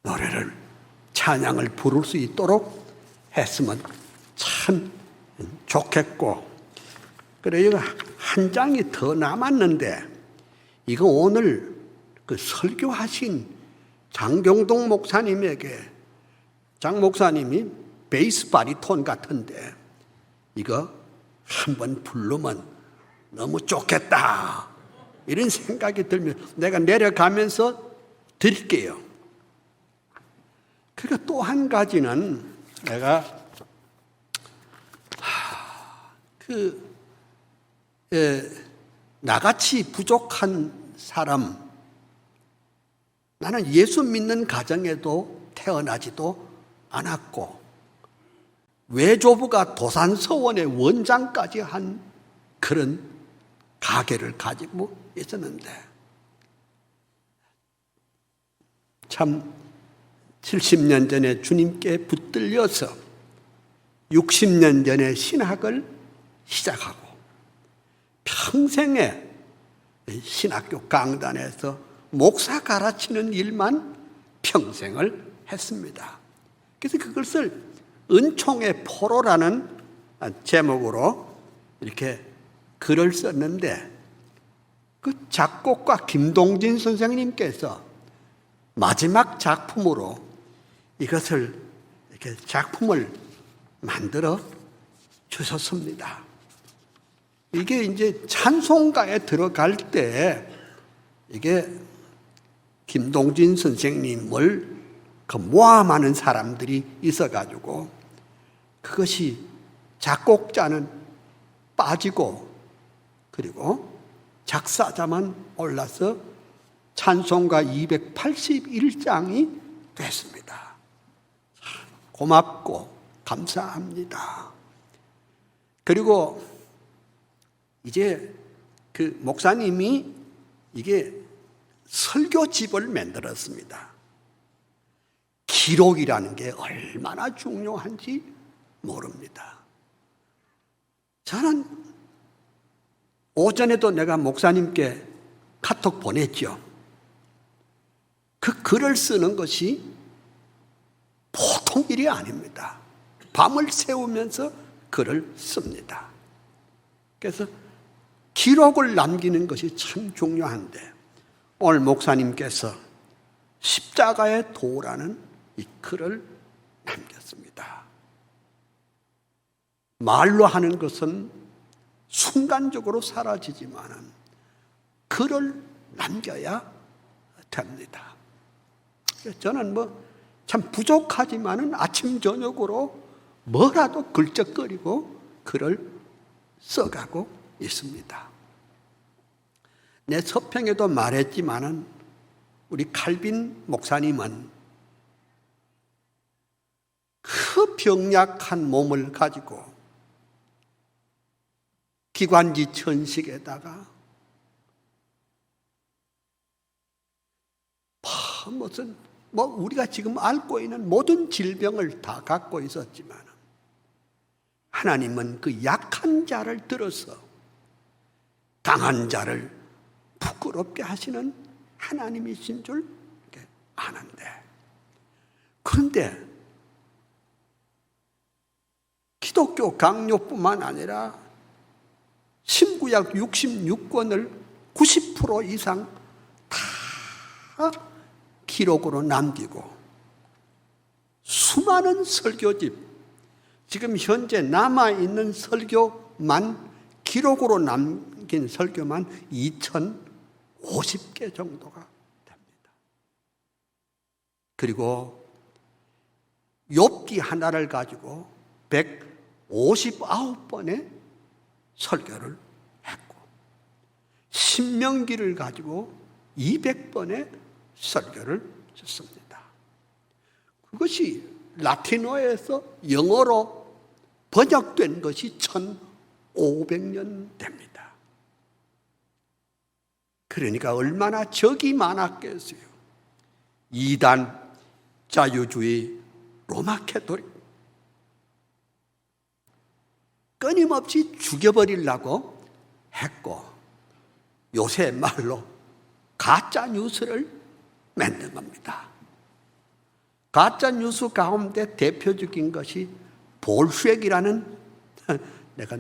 노래를 찬양을 부를 수 있도록 했으면 참 좋겠고, 그래 이거 한 장이 더 남았는데 이거 오늘 설교하신 장경동 목사님에게 장 목사님이 베이스 바리톤 같은데 이거 한번 부르면 너무 좋겠다 이런 생각이 들면 내가 내려가면서 드릴게요. 그리고 또 한 가지는 내가 나같이 부족한 사람, 나는 예수 믿는 가정에도 태어나지도 않았고 외조부가 도산서원의 원장까지 한 그런 가게를 가지고 있었는데 참 70년 전에 주님께 붙들려서 60년 전에 신학을 시작하고 평생에 신학교 강단에서 목사 가르치는 일만 평생을 했습니다. 그래서 그것을 은총의 포로라는 제목으로 이렇게 글을 썼는데 그 작곡가 김동진 선생님께서 마지막 작품으로 이것을 이렇게 작품을 만들어 주셨습니다. 이게 이제 찬송가에 들어갈 때 이게 김동진 선생님을 모함하는 사람들이 있어가지고 그것이 작곡자는 빠지고 그리고 작사자만 올라서 찬송가 281장이 됐습니다. 고맙고 감사합니다. 그리고 이제 그 목사님이 이게 설교집을 만들었습니다. 기록이라는 게 얼마나 중요한지 모릅니다. 저는 오전에도 내가 목사님께 카톡 보냈죠. 그 글을 쓰는 것이 보통 일이 아닙니다. 밤을 새우면서 글을 씁니다. 그래서 기록을 남기는 것이 참 중요한데 오늘 목사님께서 십자가의 도라는 이 글을 남겼습니다. 말로 하는 것은 순간적으로 사라지지만 글을 남겨야 됩니다. 저는 참 부족하지만은 아침 저녁으로 뭐라도 글적거리고 글을 써가고 있습니다. 내 서평에도 말했지만은 우리 칼빈 목사님은 그 병약한 몸을 가지고 기관지 천식에다가 무슨 우리가 지금 앓고 있는 모든 질병을 다 갖고 있었지만 하나님은 그 약한 자를 들어서 강한 자를 부끄럽게 하시는 하나님이신 줄 아는데, 그런데 기독교 강요뿐만 아니라 신구약 66권을 90% 이상 다 기록으로 남기고 수많은 설교집, 지금 현재 남아있는 설교만 기록으로 남긴 설교만 2050개 정도가 됩니다. 그리고 욥기 하나를 가지고 159번의 설교를 했고 신명기를 가지고 200번의 설교를 했습니다. 그것이 라틴어에서 영어로 번역된 것이 1500년 됩니다. 그러니까 얼마나 적이 많았겠어요. 이단, 자유주의, 로마 캐토릭 끊임없이 죽여버리려고 했고, 요새 말로 가짜 뉴스를 만든 겁니다. 가짜 뉴스 가운데 대표적인 것이 볼쉐기라는, 내가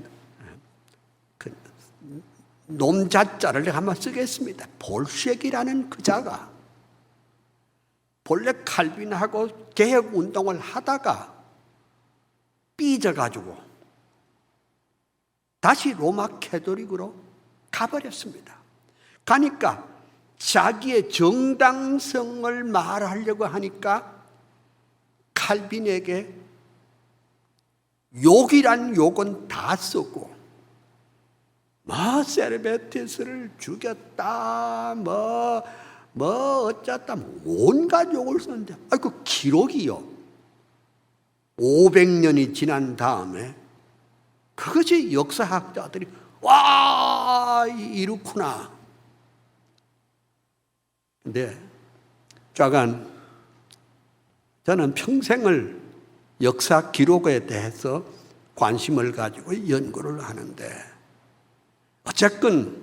그 놈자자를 내가 한번 쓰겠습니다. 볼쉐기라는 그 자가 본래 칼빈하고 개혁 운동을 하다가 삐져가지고 다시 로마 캐토릭으로 가버렸습니다. 가니까 자기의 정당성을 말하려고 하니까 칼빈에게 욕이란 욕은 다 쓰고, 세르베티스를 죽였다, 어쩌다, 온갖 욕을 썼는데, 그 기록이요. 500년이 지난 다음에 그것이 역사학자들이, 와, 이렇구나. 근데 좌간 저는 평생을 역사 기록에 대해서 관심을 가지고 연구를 하는데, 어쨌건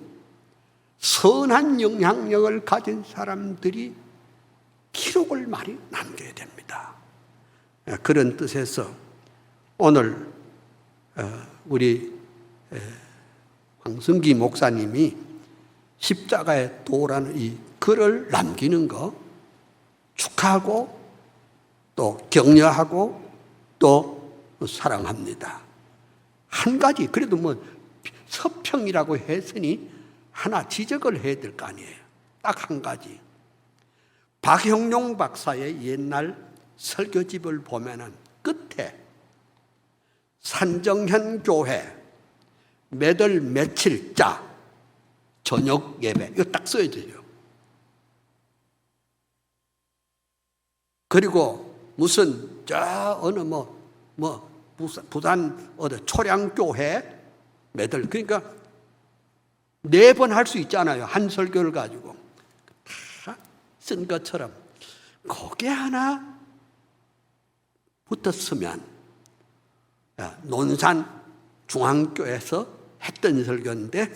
선한 영향력을 가진 사람들이 기록을 많이 남겨야 됩니다. 그런 뜻에서 오늘 우리 황승기 목사님이 십자가의 도라는 이 글을 남기는 거 축하하고 또 격려하고 또 사랑합니다. 한 가지, 그래도 서평이라고 했으니 하나 지적을 해야 될 거 아니에요. 딱 한 가지. 박형룡 박사의 옛날 설교집을 보면은 끝에 산정현 교회 몇월 며칠자 저녁 예배, 이거 딱 써야돼요. 그리고 무슨 어느 부산 어디 초량교회 몇월, 그러니까 4번 할 수 있잖아요. 한 설교를 가지고 다 쓴 것처럼 거기에 하나 붙었으면, 논산 중앙교회에서 했던 설교인데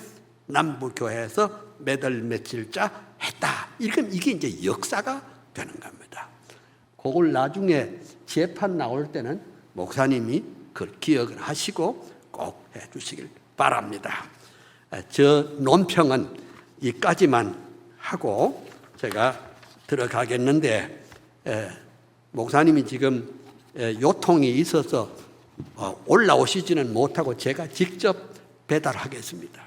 남부교회에서 몇월 며칠자 했다. 이게 이제 역사가 되는 겁니다. 그걸 나중에 재판 나올 때는 목사님이 그걸 기억을 하시고 꼭 해주시길 바랍니다. 저 논평은 이까지만 하고 제가 들어가겠는데, 목사님이 지금 요통이 있어서 올라오시지는 못하고 제가 직접 배달하겠습니다.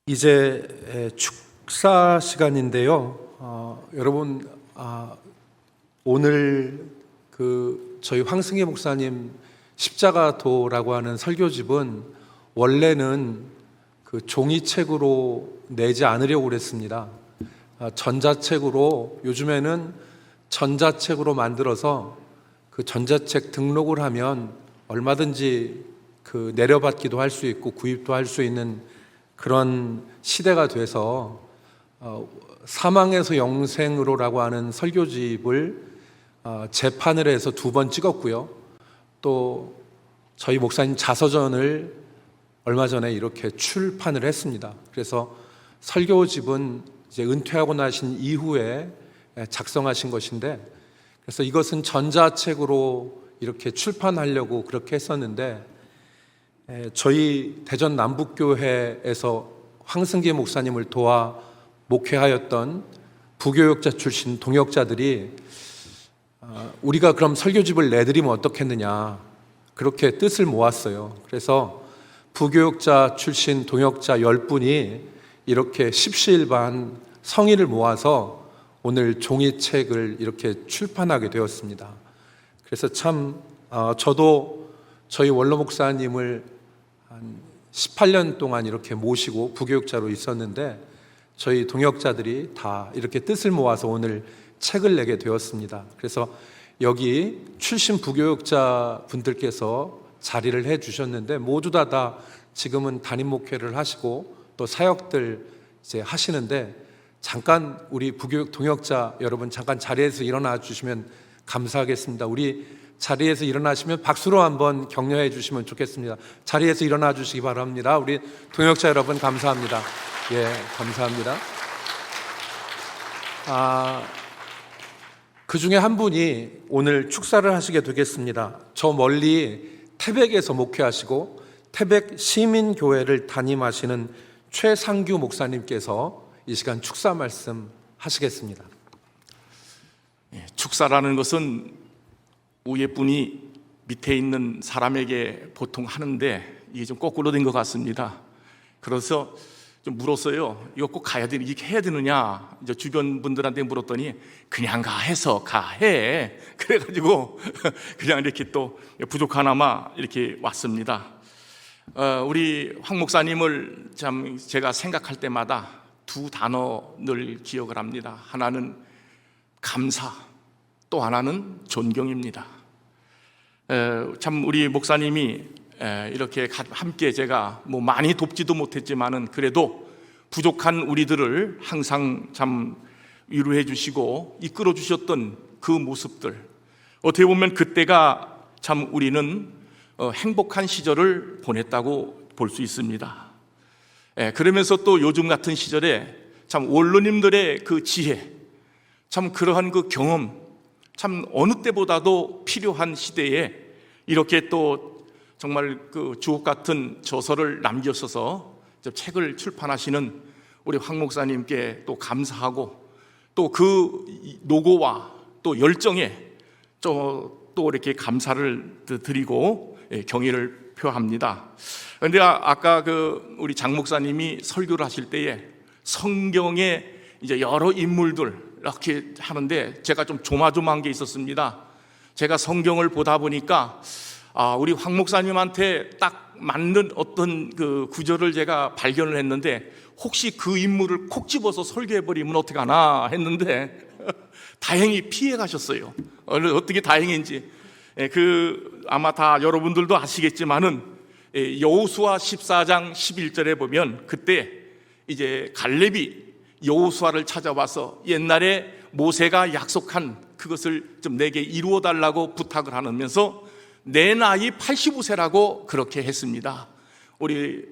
이제 축사 시간인데요. 여러분, 오늘 저희 황승희 목사님 십자가도라고 하는 설교집은 원래는 종이책으로 내지 않으려고 그랬습니다. 전자책으로, 요즘에는 전자책으로 만들어서 그 전자책 등록을 하면 얼마든지 내려받기도 할 수 있고 구입도 할 수 있는 그런 시대가 돼서 사망에서 영생으로라고 하는 설교집을 재판을 해서 2번 찍었고요. 또 저희 목사님 자서전을 얼마 전에 이렇게 출판을 했습니다. 그래서 설교집은 이제 은퇴하고 나신 이후에 작성하신 것인데, 그래서 이것은 전자책으로 이렇게 출판하려고 그렇게 했었는데, 저희 대전 남북교회에서 황승기 목사님을 도와 목회하였던 부교역자 출신 동역자들이 우리가 그럼 설교집을 내드리면 어떻겠느냐, 그렇게 뜻을 모았어요. 그래서 부교역자 출신 동역자 10분이 이렇게 십시일반 성의를 모아서 오늘 종이책을 이렇게 출판하게 되었습니다. 그래서 참 저도 저희 원로 목사님을 한 18년 동안 이렇게 모시고 부교육자로 있었는데, 저희 동역자들이 다 이렇게 뜻을 모아서 오늘 책을 내게 되었습니다. 그래서 여기 출신 부교육자 분들께서 자리를 해 주셨는데, 모두 다 지금은 담임 목회를 하시고 또 사역들 이제 하시는데, 잠깐 우리 부교육 동역자 여러분 잠깐 자리에서 일어나 주시면 감사하겠습니다. 우리 자리에서 일어나시면 박수로 한번 격려해 주시면 좋겠습니다. 자리에서 일어나 주시기 바랍니다. 우리 동역자 여러분 감사합니다. 예, 감사합니다. 그 중에 한 분이 오늘 축사를 하시게 되겠습니다. 저 멀리 태백에서 목회하시고 태백 시민교회를 담임하시는 최상규 목사님께서 이 시간 축사 말씀 하시겠습니다. 축사라는 것은 위에 분이 밑에 있는 사람에게 보통 하는데 이게 좀 거꾸로 된 것 같습니다. 그래서 좀 물었어요. 이거 꼭 가야 되는, 이렇게 해야 되느냐? 이제 주변 분들한테 물었더니 그냥 가 해서 해. 그래가지고 그냥 이렇게 또 부족하나마 이렇게 왔습니다. 우리 황 목사님을 참 제가 생각할 때마다 2 단어를 기억을 합니다. 하나는 감사, 또 하나는 존경입니다. 참 우리 목사님이 이렇게 함께 제가 뭐 많이 돕지도 못했지만은 그래도 부족한 우리들을 항상 참 위로해 주시고 이끌어 주셨던 그 모습들, 어떻게 보면 그때가 참 우리는 행복한 시절을 보냈다고 볼 수 있습니다. 그러면서 또 요즘 같은 시절에 참 원로님들의 그 지혜, 참 그러한 그 경험, 참 어느 때보다도 필요한 시대에 이렇게 또 정말 그 주옥 같은 저서를 남겨서서 책을 출판하시는 우리 황 목사님께 또 감사하고, 또 그 노고와 또 열정에 또 이렇게 감사를 드리고 경의를 표합니다. 그런데 아까 우리 장 목사님이 설교를 하실 때에 성경에 이제 여러 인물들 이렇게 하는데 제가 좀 조마조마한 게 있었습니다. 제가 성경을 보다 보니까 우리 황 목사님한테 딱 맞는 어떤 그 구절을 제가 발견을 했는데, 혹시 그 인물을 콕 집어서 설교해버리면 어떡하나 했는데 다행히 피해 가셨어요. 어떻게 다행인지. 아마 다 여러분들도 아시겠지만은 여호수아 14장 11절에 보면 그때 이제 갈렙이 여호수아를 찾아와서 옛날에 모세가 약속한 그것을 좀 내게 이루어 달라고 부탁을 하면서 내 나이 85세라고 그렇게 했습니다. 우리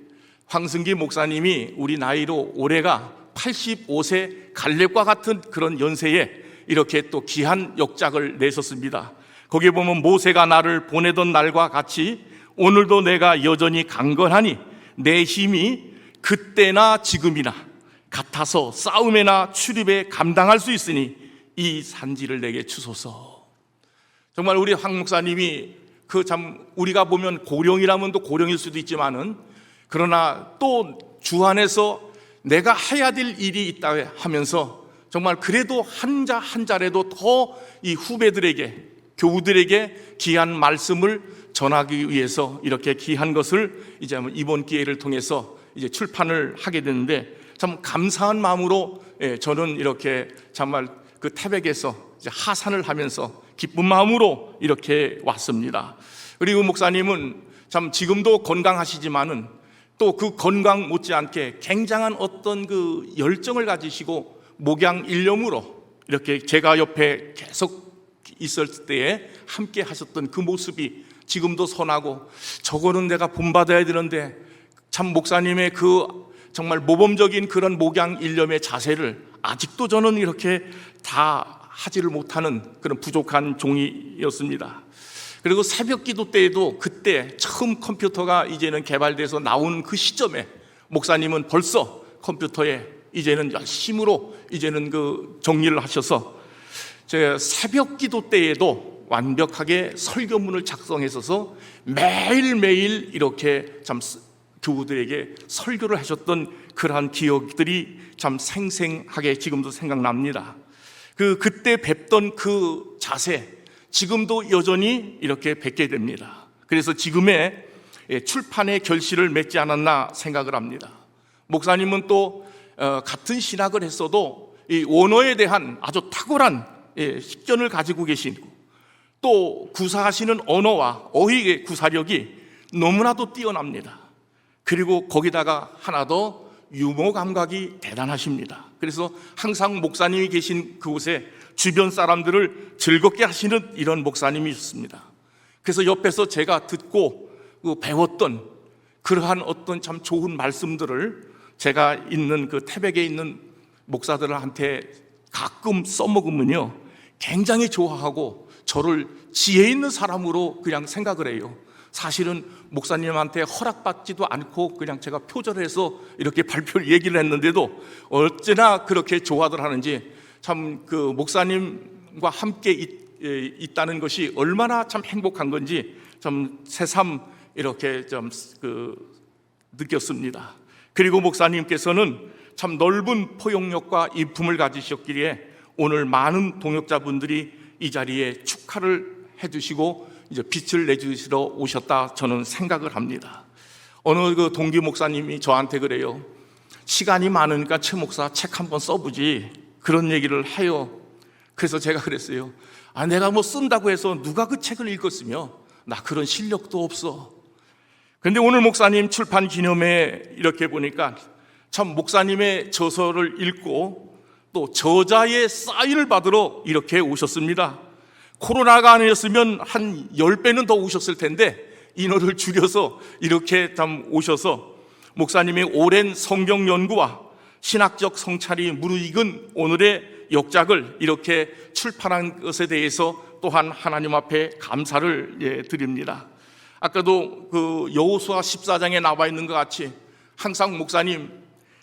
황승기 목사님이 우리 나이로 올해가 85세 갈렙과 같은 그런 연세에 이렇게 또 귀한 역작을 내셨습니다. 거기에 보면 모세가 나를 보내던 날과 같이 오늘도 내가 여전히 강건하니 내 힘이 그때나 지금이나 같아서 싸움에나 출입에 감당할 수 있으니 이 산지를 내게 주소서. 정말 우리 황 목사님이 그 참 우리가 보면 고령이라면 또 고령일 수도 있지만은 그러나 또 주 안에서 내가 해야 될 일이 있다 하면서 정말 그래도 한 자 한 자라도 더 이 후배들에게 교우들에게 귀한 말씀을 전하기 위해서 이렇게 귀한 것을 이제 이번 기회를 통해서 이제 출판을 하게 됐는데 참 감사한 마음으로 저는 이렇게 정말 그 태백에서 이제 하산을 하면서 기쁜 마음으로 이렇게 왔습니다. 그리고 목사님은 참 지금도 건강하시지만은 또 그 건강 못지않게 굉장한 어떤 그 열정을 가지시고 목양 일념으로 이렇게 제가 옆에 계속 있을 때에 함께 하셨던 그 모습이 지금도 선하고 저거는 내가 본받아야 되는데 참 목사님의 그 정말 모범적인 그런 목양 일념의 자세를 아직도 저는 이렇게 다 하지를 못하는 그런 부족한 종이었습니다. 그리고 새벽 기도 때에도 그때 처음 컴퓨터가 이제는 개발돼서 나온 그 시점에 목사님은 벌써 컴퓨터에 이제는 열심으로 이제는 그 정리를 하셔서 제가 새벽 기도 때에도 완벽하게 설교문을 작성해서 매일매일 이렇게 참 교우들에게 설교를 하셨던 그러한 기억들이 참 생생하게 지금도 생각납니다. 그때 뵙던 그 자세 지금도 여전히 이렇게 뵙게 됩니다. 그래서 지금의 출판의 결실을 맺지 않았나 생각을 합니다. 목사님은 또 같은 신학을 했어도 이 원어에 대한 아주 탁월한 식견을 가지고 계시고 또 구사하시는 언어와 어휘의 구사력이 너무나도 뛰어납니다. 그리고 거기다가 하나 더 유머 감각이 대단하십니다. 그래서 항상 목사님이 계신 그곳에 주변 사람들을 즐겁게 하시는 이런 목사님이셨습니다. 그래서 옆에서 제가 듣고 배웠던 그러한 어떤 참 좋은 말씀들을 제가 있는 그 태백에 있는 목사들한테 가끔 써먹으면요 굉장히 좋아하고 저를 지혜 있는 사람으로 그냥 생각을 해요. 사실은 목사님한테 허락받지도 않고 그냥 제가 표절해서 이렇게 발표를 얘기를 했는데도 어찌나 그렇게 좋아들 하는지 참 그 목사님과 함께 있다는 것이 얼마나 참 행복한 건지 참 새삼 이렇게 좀 느꼈습니다. 그리고 목사님께서는 참 넓은 포용력과 인품을 가지셨기에 오늘 많은 동역자분들이 이 자리에 축하를 해주시고 이제 빛을 내주시러 오셨다 저는 생각을 합니다. 어느 그 동기 목사님이 저한테 그래요. 시간이 많으니까 최 목사 책 한번 써보지 그런 얘기를 해요. 그래서 제가 그랬어요. 내가 뭐 쓴다고 해서 누가 그 책을 읽었으며 나 그런 실력도 없어. 그런데 오늘 목사님 출판 기념회에 이렇게 보니까 참 목사님의 저서를 읽고 또 저자의 사인을 받으러 이렇게 오셨습니다. 코로나가 아니었으면 한 10배는 더 오셨을 텐데 인원을 줄여서 이렇게 참 오셔서 목사님의 오랜 성경 연구와 신학적 성찰이 무르익은 오늘의 역작을 이렇게 출판한 것에 대해서 또한 하나님 앞에 감사를 드립니다. 아까도 그 여호수아 14장에 나와 있는 것 같이 항상 목사님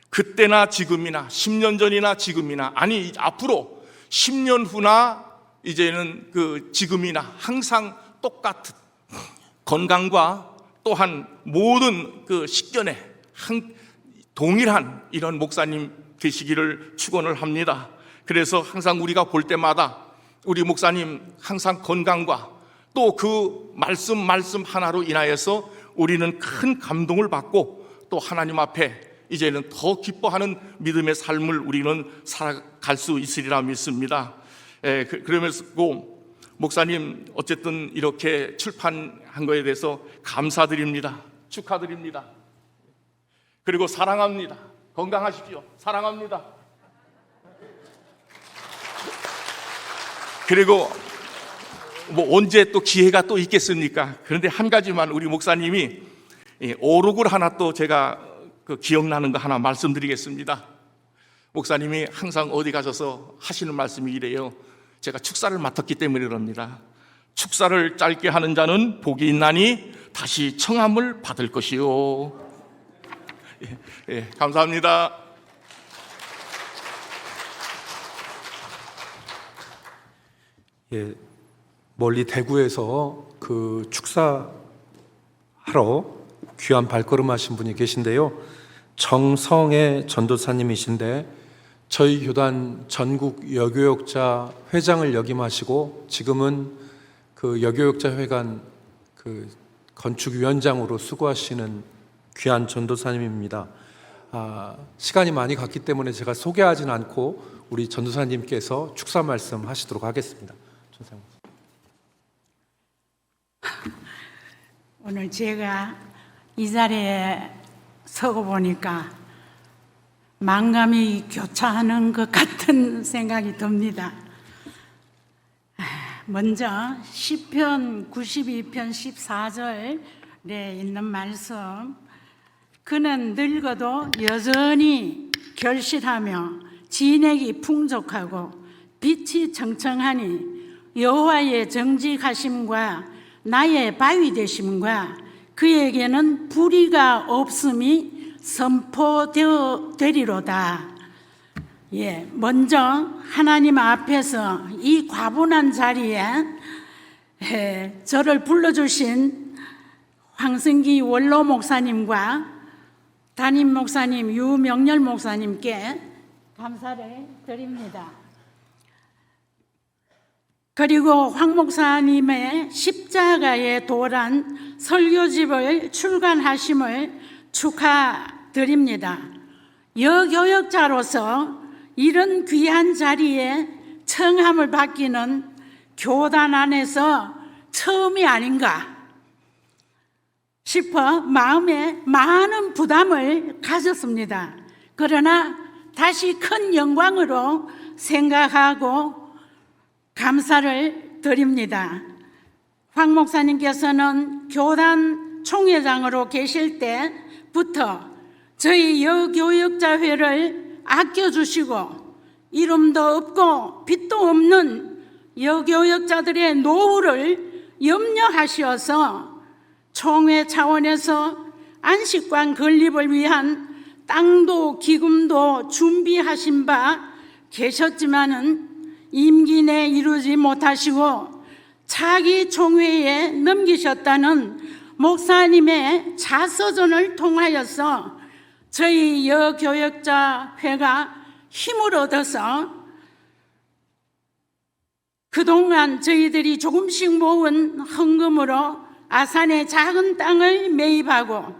그때나 지금이나 10년 전이나 지금이나 아니 앞으로 10년 후나 이제는 그 지금이나 항상 똑같은 건강과 또한 모든 그 식견에 동일한 이런 목사님 되시기를 축원을 합니다. 그래서 항상 우리가 볼 때마다 우리 목사님 항상 건강과 또 그 말씀 하나로 인하여서 우리는 큰 감동을 받고 또 하나님 앞에 이제는 더 기뻐하는 믿음의 삶을 우리는 살아갈 수 있으리라 믿습니다. 그러면서 목사님 어쨌든 이렇게 출판한 거에 대해서 감사드립니다. 축하드립니다. 그리고 사랑합니다. 건강하십시오. 사랑합니다. 그리고 뭐 언제 또 기회가 또 있겠습니까? 그런데 한 가지만 우리 목사님이 오록을 하나 또 제가 기억나는 거 하나 말씀드리겠습니다. 목사님이 항상 어디 가셔서 하시는 말씀이 이래요. 제가 축사를 맡았기 때문에 그럽니다. 축사를 짧게 하는 자는 복이 있나니 다시 청함을 받을 것이요. 감사합니다. 예, 멀리 대구에서 그 축사하러 귀한 발걸음하신 분이 계신데요. 정성의 전도사님이신데 저희 교단 전국 여교역자 회장을 역임하시고 지금은 그 여교역자 회관 그 건축위원장으로 수고하시는 귀한 전도사님입니다. 시간이 많이 갔기 때문에 제가 소개하진 않고 우리 전도사님께서 축사 말씀 하시도록 하겠습니다. 전사님. 오늘 제가 이 자리에 서고 보니까 만감이 교차하는 것 같은 생각이 듭니다. 먼저 시편 92편 14절에 있는 말씀, 그는 늙어도 여전히 결실하며 진액이 풍족하고 빛이 청청하니 여호와의 정직하심과 나의 바위 되심과 그에게는 불의가 없음이 선포되리로다. 먼저 하나님 앞에서 이 과분한 자리에 저를 불러주신 황승기 원로 목사님과 담임 목사님 유명렬 목사님께 감사를 드립니다. 그리고 황 목사님의 십자가의 도란 설교집을 출간하심을 축하드립니다. 여교역자로서 이런 귀한 자리에 청함을 받기는 교단 안에서 처음이 아닌가 싶어 마음에 많은 부담을 가졌습니다. 그러나 다시 큰 영광으로 생각하고 감사를 드립니다. 황 목사님께서는 교단 총회장으로 계실 때부터 저희 여교역자회를 아껴주시고 이름도 없고 빛도 없는 여교역자들의 노후를 염려하시어서 총회 차원에서 안식관 건립을 위한 땅도 기금도 준비하신 바 계셨지만은 임기 내 이루지 못하시고 차기 총회에 넘기셨다는 목사님의 자서전을 통하여서 저희 여교역자회가 힘을 얻어서 그동안 저희들이 조금씩 모은 헌금으로 아산의 작은 땅을 매입하고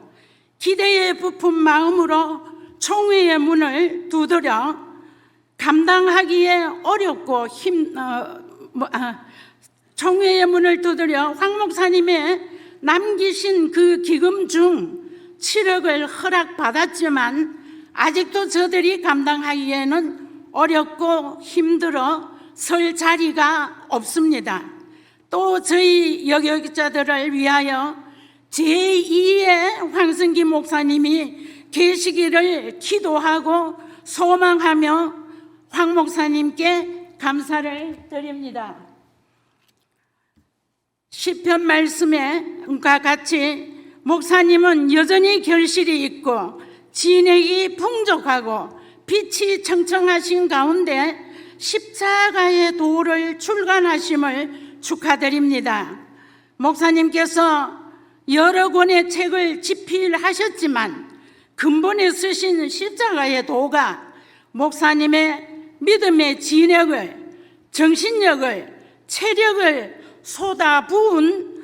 기대에 부푼 마음으로 총회의 문을 두드려 감당하기에 어렵고 총회의 문을 두드려 황 목사님의 남기신 그 기금 중 7억을 허락받았지만 아직도 저들이 감당하기에는 어렵고 힘들어 설 자리가 없습니다. 또 저희 여교역자들을 위하여 제2의 황승기 목사님이 계시기를 기도하고 소망하며 황 목사님께 감사를 드립니다. 시편 말씀과 같이 목사님은 여전히 결실이 있고 진액이 풍족하고 빛이 청청하신 가운데 십자가의 도를 출간하심을 축하드립니다. 목사님께서 여러 권의 책을 집필하셨지만 근본에 쓰신 십자가의 도가 목사님의 믿음의 진액을, 정신력을, 체력을 쏟아부은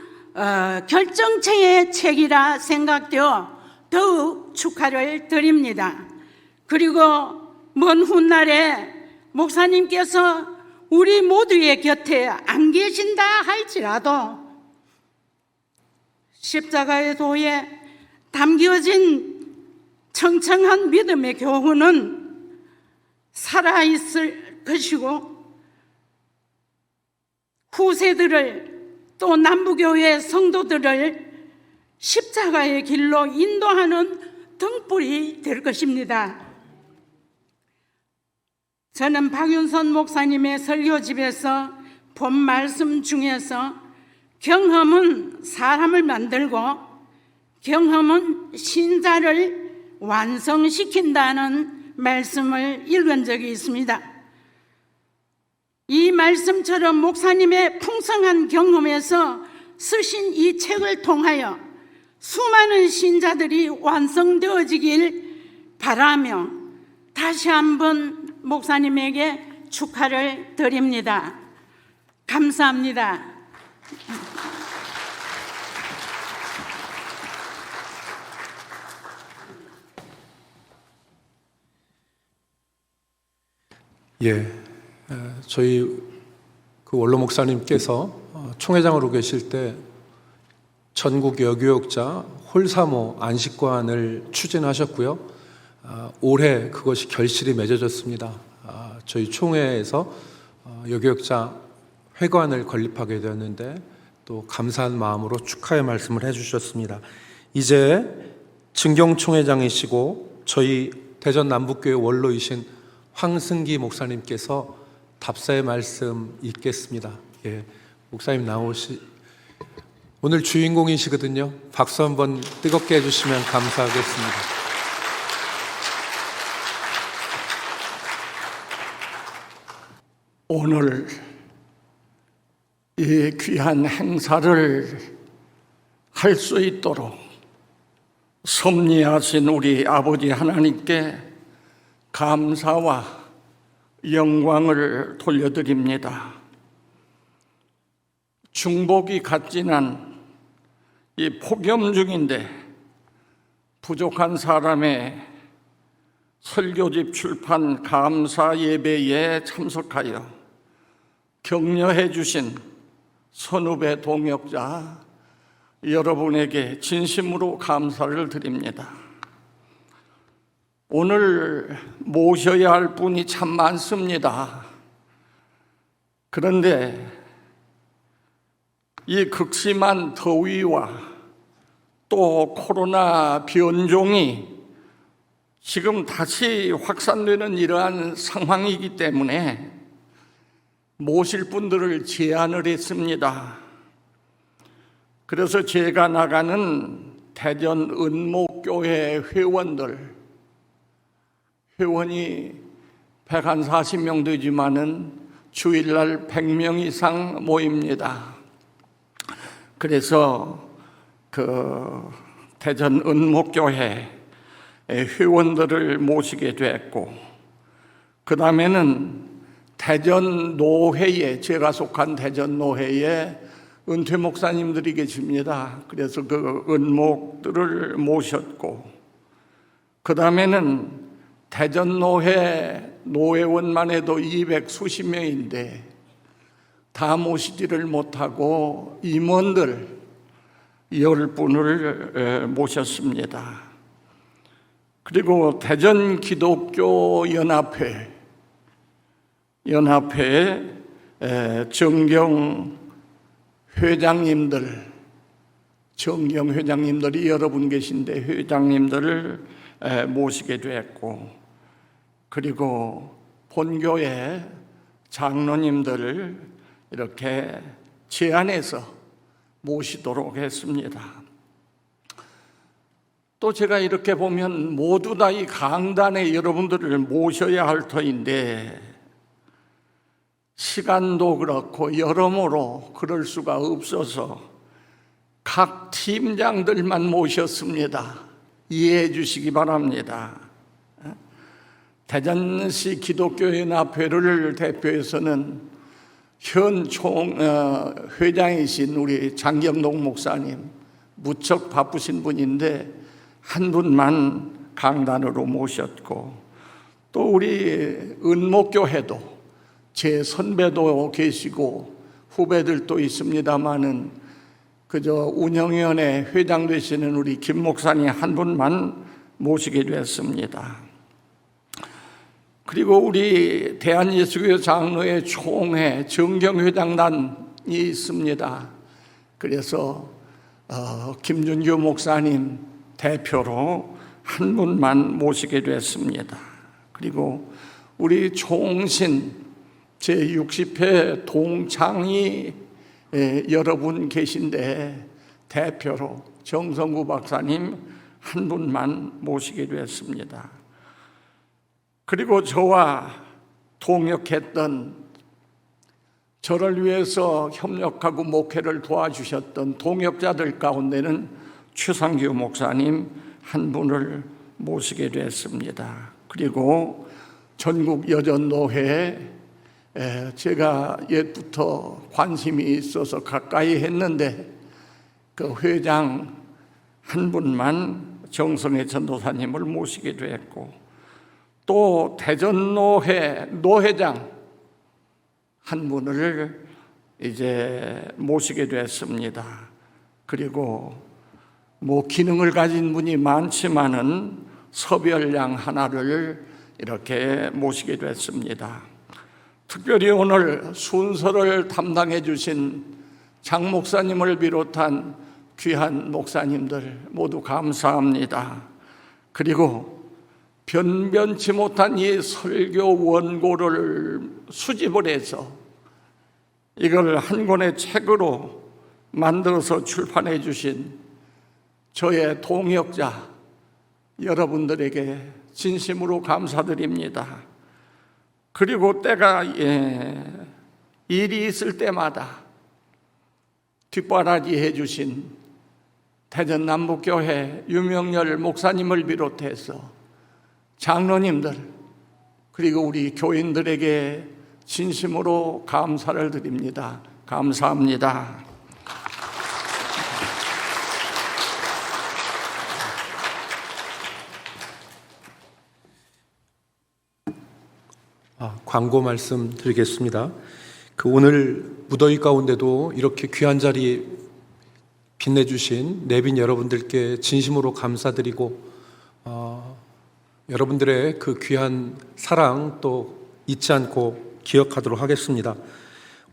결정체의 책이라 생각되어 더욱 축하를 드립니다. 그리고 먼 훗날에 목사님께서 우리 모두의 곁에 안 계신다 할지라도 십자가의 도에 담겨진 청청한 믿음의 교훈은 살아있을 것이고 후세들을 또 남부교회 성도들을 십자가의 길로 인도하는 등불이 될 것입니다. 저는 박윤선 목사님의 설교집에서 본 말씀 중에서 경험은 사람을 만들고 경험은 신자를 완성시킨다는 말씀을 읽은 적이 있습니다. 이 말씀처럼 목사님의 풍성한 경험에서 쓰신 이 책을 통하여 수많은 신자들이 완성되어지길 바라며 다시 한번 목사님에게 축하를 드립니다. 감사합니다. 예, 저희 그 원로 목사님께서 총회장으로 계실 때 전국 여교육자 홀사모 안식관을 추진하셨고요. 올해 그것이 결실이 맺어졌습니다. 저희 총회에서 여교육자 회관을 건립하게 되었는데 또 감사한 마음으로 축하의 말씀을 해주셨습니다. 이제 증경 총회장이시고 저희 대전 남북교회 원로이신 황승기 목사님께서 답사의 말씀 읽겠습니다. 예, 목사님 오늘 주인공이시거든요. 박수 한번 뜨겁게 해주시면 감사하겠습니다. 오늘 이 귀한 행사를 할 수 있도록 섭리하신 우리 아버지 하나님께 감사와 영광을 돌려드립니다. 중복이 갓진한 이 폭염 중인데 부족한 사람의 설교집 출판 감사 예배에 참석하여 격려해 주신 선후배 동역자 여러분에게 진심으로 감사를 드립니다. 오늘 모셔야 할 분이 참 많습니다. 그런데 이 극심한 더위와 또 코로나 변종이 지금 다시 확산되는 이러한 상황이기 때문에 모실 분들을 제안을 했습니다. 그래서 제가 나가는 대전 은목교회 회원이 140명 되지만은 주일날 100명 이상 모입니다. 그래서 그 대전 은목교회 회원들을 모시게 됐고, 그 다음에는 대전 노회에, 제가 속한 대전 노회에 은퇴 목사님들이 계십니다. 그래서 그 은목들을 모셨고, 그 다음에는 대전 노회원만 해도 200수십 명인데 다 모시지를 못하고 임원들 10분을 모셨습니다. 그리고 대전 기독교 연합회 정경 회장님들이 여러분 계신데 회장님들을 모시게 됐고, 그리고 본교회 장로님들을 이렇게 제안해서 모시도록 했습니다. 또 제가 이렇게 보면 모두 다 이 강단에 여러분들을 모셔야 할 터인데 시간도 그렇고 여러모로 그럴 수가 없어서 각 팀장들만 모셨습니다. 이해해 주시기 바랍니다. 대전시 기독교연합회를 대표해서는 현 회장이신 우리 장경동 목사님 무척 바쁘신 분인데 한 분만 강단으로 모셨고, 또 우리 은목교회도 제 선배도 계시고 후배들도 있습니다마는 그저 운영위원회 회장 되시는 우리 김 목사님 한 분만 모시게 됐습니다. 그리고 우리 대한예수교회 장로회 총회 정경회장단이 있습니다. 그래서 김준규 목사님 대표로 한 분만 모시게 됐습니다. 그리고 우리 총신 제60회 동창이 여러분 계신데 대표로 정성구 박사님 한 분만 모시기로 했습니다. 그리고 저와 동역했던, 저를 위해서 협력하고 목회를 도와주셨던 동역자들 가운데는 최상규 목사님 한 분을 모시기로 했습니다. 그리고 전국 여전노회에 제가 옛부터 관심이 있어서 가까이 했는데 그 회장 한 분만 정성애 전도사님을 모시기로 했고, 또 대전노회 노회장 한 분을 이제 모시기로 했습니다. 그리고 기능을 가진 분이 많지만은 서별양 하나를 이렇게 모시기로 했습니다. 특별히 오늘 순서를 담당해 주신 장 목사님을 비롯한 귀한 목사님들 모두 감사합니다. 그리고 변변치 못한 이 설교 원고를 수집을 해서 이걸 한 권의 책으로 만들어서 출판해 주신 저의 동역자 여러분들에게 진심으로 감사드립니다. 그리고 때가 일이 있을 때마다 뒷바라지 해주신 대전 남북교회 유명열 목사님을 비롯해서 장로님들, 그리고 우리 교인들에게 진심으로 감사를 드립니다. 감사합니다. 광고 말씀 드리겠습니다. 오늘 무더위 가운데도 이렇게 귀한 자리 빛내주신 내빈 여러분들께 진심으로 감사드리고, 여러분들의 그 귀한 사랑 또 잊지 않고 기억하도록 하겠습니다.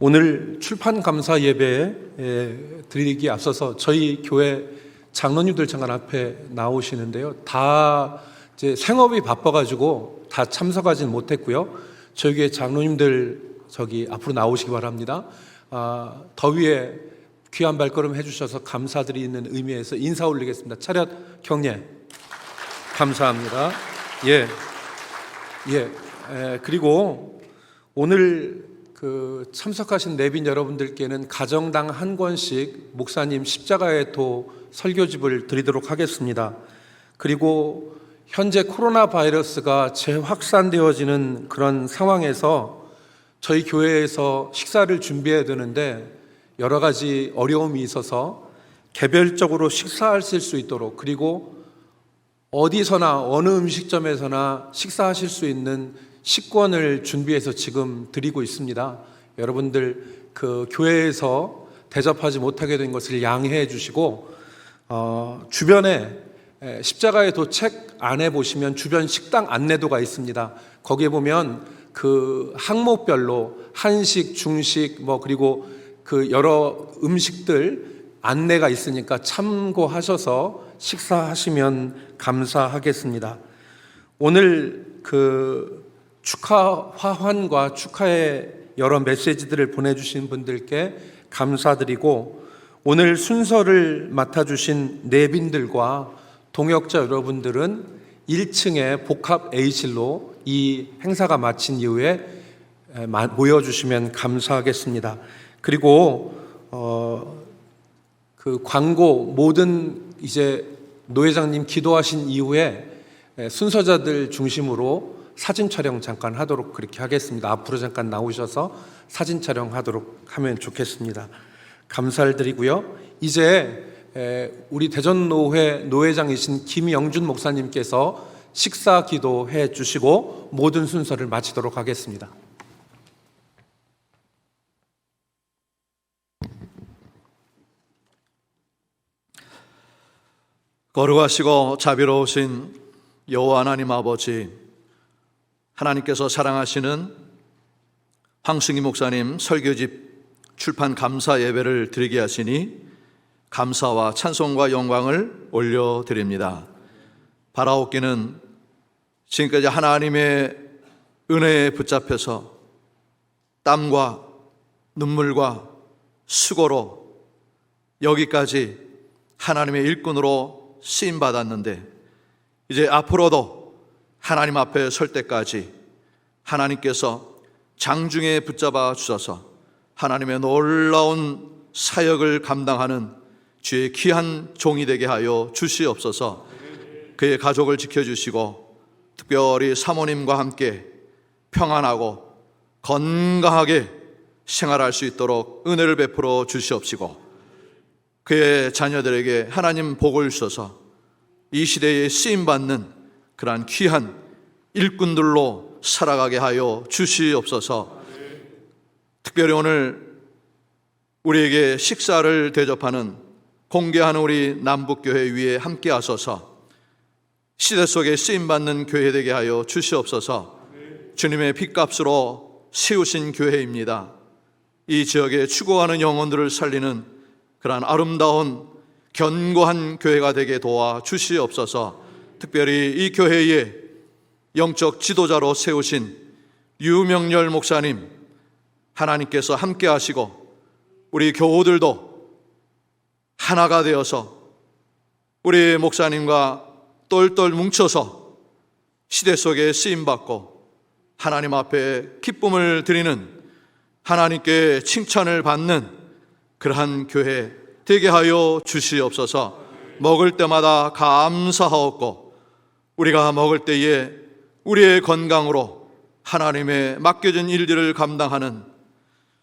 오늘 출판 감사 예배 드리기 앞서서 저희 교회 장로님들 잠깐 앞에 나오시는데요. 다 이제 생업이 바빠가지고 다 참석하진 못했고요. 저희 교회 장로님들 저기 앞으로 나오시기 바랍니다. 더위에 귀한 발걸음 해주셔서 감사드리는 의미에서 인사 올리겠습니다. 차렷 경례. 감사합니다. 그리고 오늘 참석하신 내빈 여러분들께는 가정당 한 권씩 목사님 십자가의 도 설교집을 드리도록 하겠습니다. 그리고 현재 코로나 바이러스가 재확산되어지는 그런 상황에서 저희 교회에서 식사를 준비해야 되는데 여러 가지 어려움이 있어서 개별적으로 식사하실 수 있도록, 그리고 어디서나 어느 음식점에서나 식사하실 수 있는 식권을 준비해서 지금 드리고 있습니다. 여러분들 교회에서 대접하지 못하게 된 것을 양해해 주시고, 주변에 십자가의 도 책 안에 보시면 주변 식당 안내도가 있습니다. 거기에 보면 항목별로 한식, 중식 그리고 여러 음식들 안내가 있으니까 참고하셔서 식사하시면 감사하겠습니다. 오늘 축하 화환과 축하의 여러 메시지들을 보내주신 분들께 감사드리고, 오늘 순서를 맡아주신 내빈들과 동역자 여러분들은 1층에 복합 A실로 이 행사가 마친 이후에 모여주시면 감사하겠습니다. 그리고 광고 모든 이제 노회장님 기도하신 이후에 순서자들 중심으로 사진 촬영 잠깐 하도록 그렇게 하겠습니다. 앞으로 잠깐 나오셔서 사진 촬영하도록 하면 좋겠습니다. 감사를 드리고요. 이제 우리 대전노회 노회장이신 김영준 목사님께서 식사 기도해 주시고 모든 순서를 마치도록 하겠습니다. 거룩하시고 자비로우신 여호와 하나님 아버지, 하나님께서 사랑하시는 황승희 목사님 설교집 출판 감사 예배를 드리게 하시니 감사와 찬송과 영광을 올려드립니다. 바라옵기는 지금까지 하나님의 은혜에 붙잡혀서 땀과 눈물과 수고로 여기까지 하나님의 일꾼으로 쓰임받았는데 이제 앞으로도 하나님 앞에 설 때까지 하나님께서 장중에 붙잡아 주셔서 하나님의 놀라운 사역을 감당하는 주의 귀한 종이 되게 하여 주시옵소서. 그의 가족을 지켜주시고 특별히 사모님과 함께 평안하고 건강하게 생활할 수 있도록 은혜를 베풀어 주시옵시고 그의 자녀들에게 하나님 복을 주셔서 이 시대에 쓰임받는 그러한 귀한 일꾼들로 살아가게 하여 주시옵소서. 특별히 오늘 우리에게 식사를 대접하는 공개하는 우리 남북교회 위에 함께 하소서. 시대 속에 쓰임받는 교회 되게 하여 주시옵소서. 주님의 핏값으로 세우신 교회입니다. 이 지역에 추구하는 영혼들을 살리는 그러한 아름다운 견고한 교회가 되게 도와 주시옵소서. 특별히 이 교회에 영적 지도자로 세우신 유명렬 목사님 하나님께서 함께 하시고 우리 교우들도 하나가 되어서 우리 목사님과 똘똘 뭉쳐서 시대 속에 쓰임받고 하나님 앞에 기쁨을 드리는 하나님께 칭찬을 받는 그러한 교회 되게 하여 주시옵소서. 먹을 때마다 감사하옵고 우리가 먹을 때에 우리의 건강으로 하나님의 맡겨진 일들을 감당하는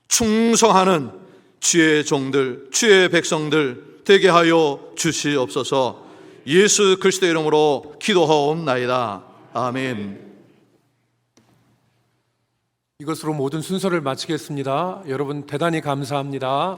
충성하는 주의 종들, 주의 백성들 되게 하여 주시옵소서. 예수 그리스도의 이름으로 기도하옵나이다. 아멘. 이것으로 모든 순서를 마치겠습니다. 여러분 대단히 감사합니다.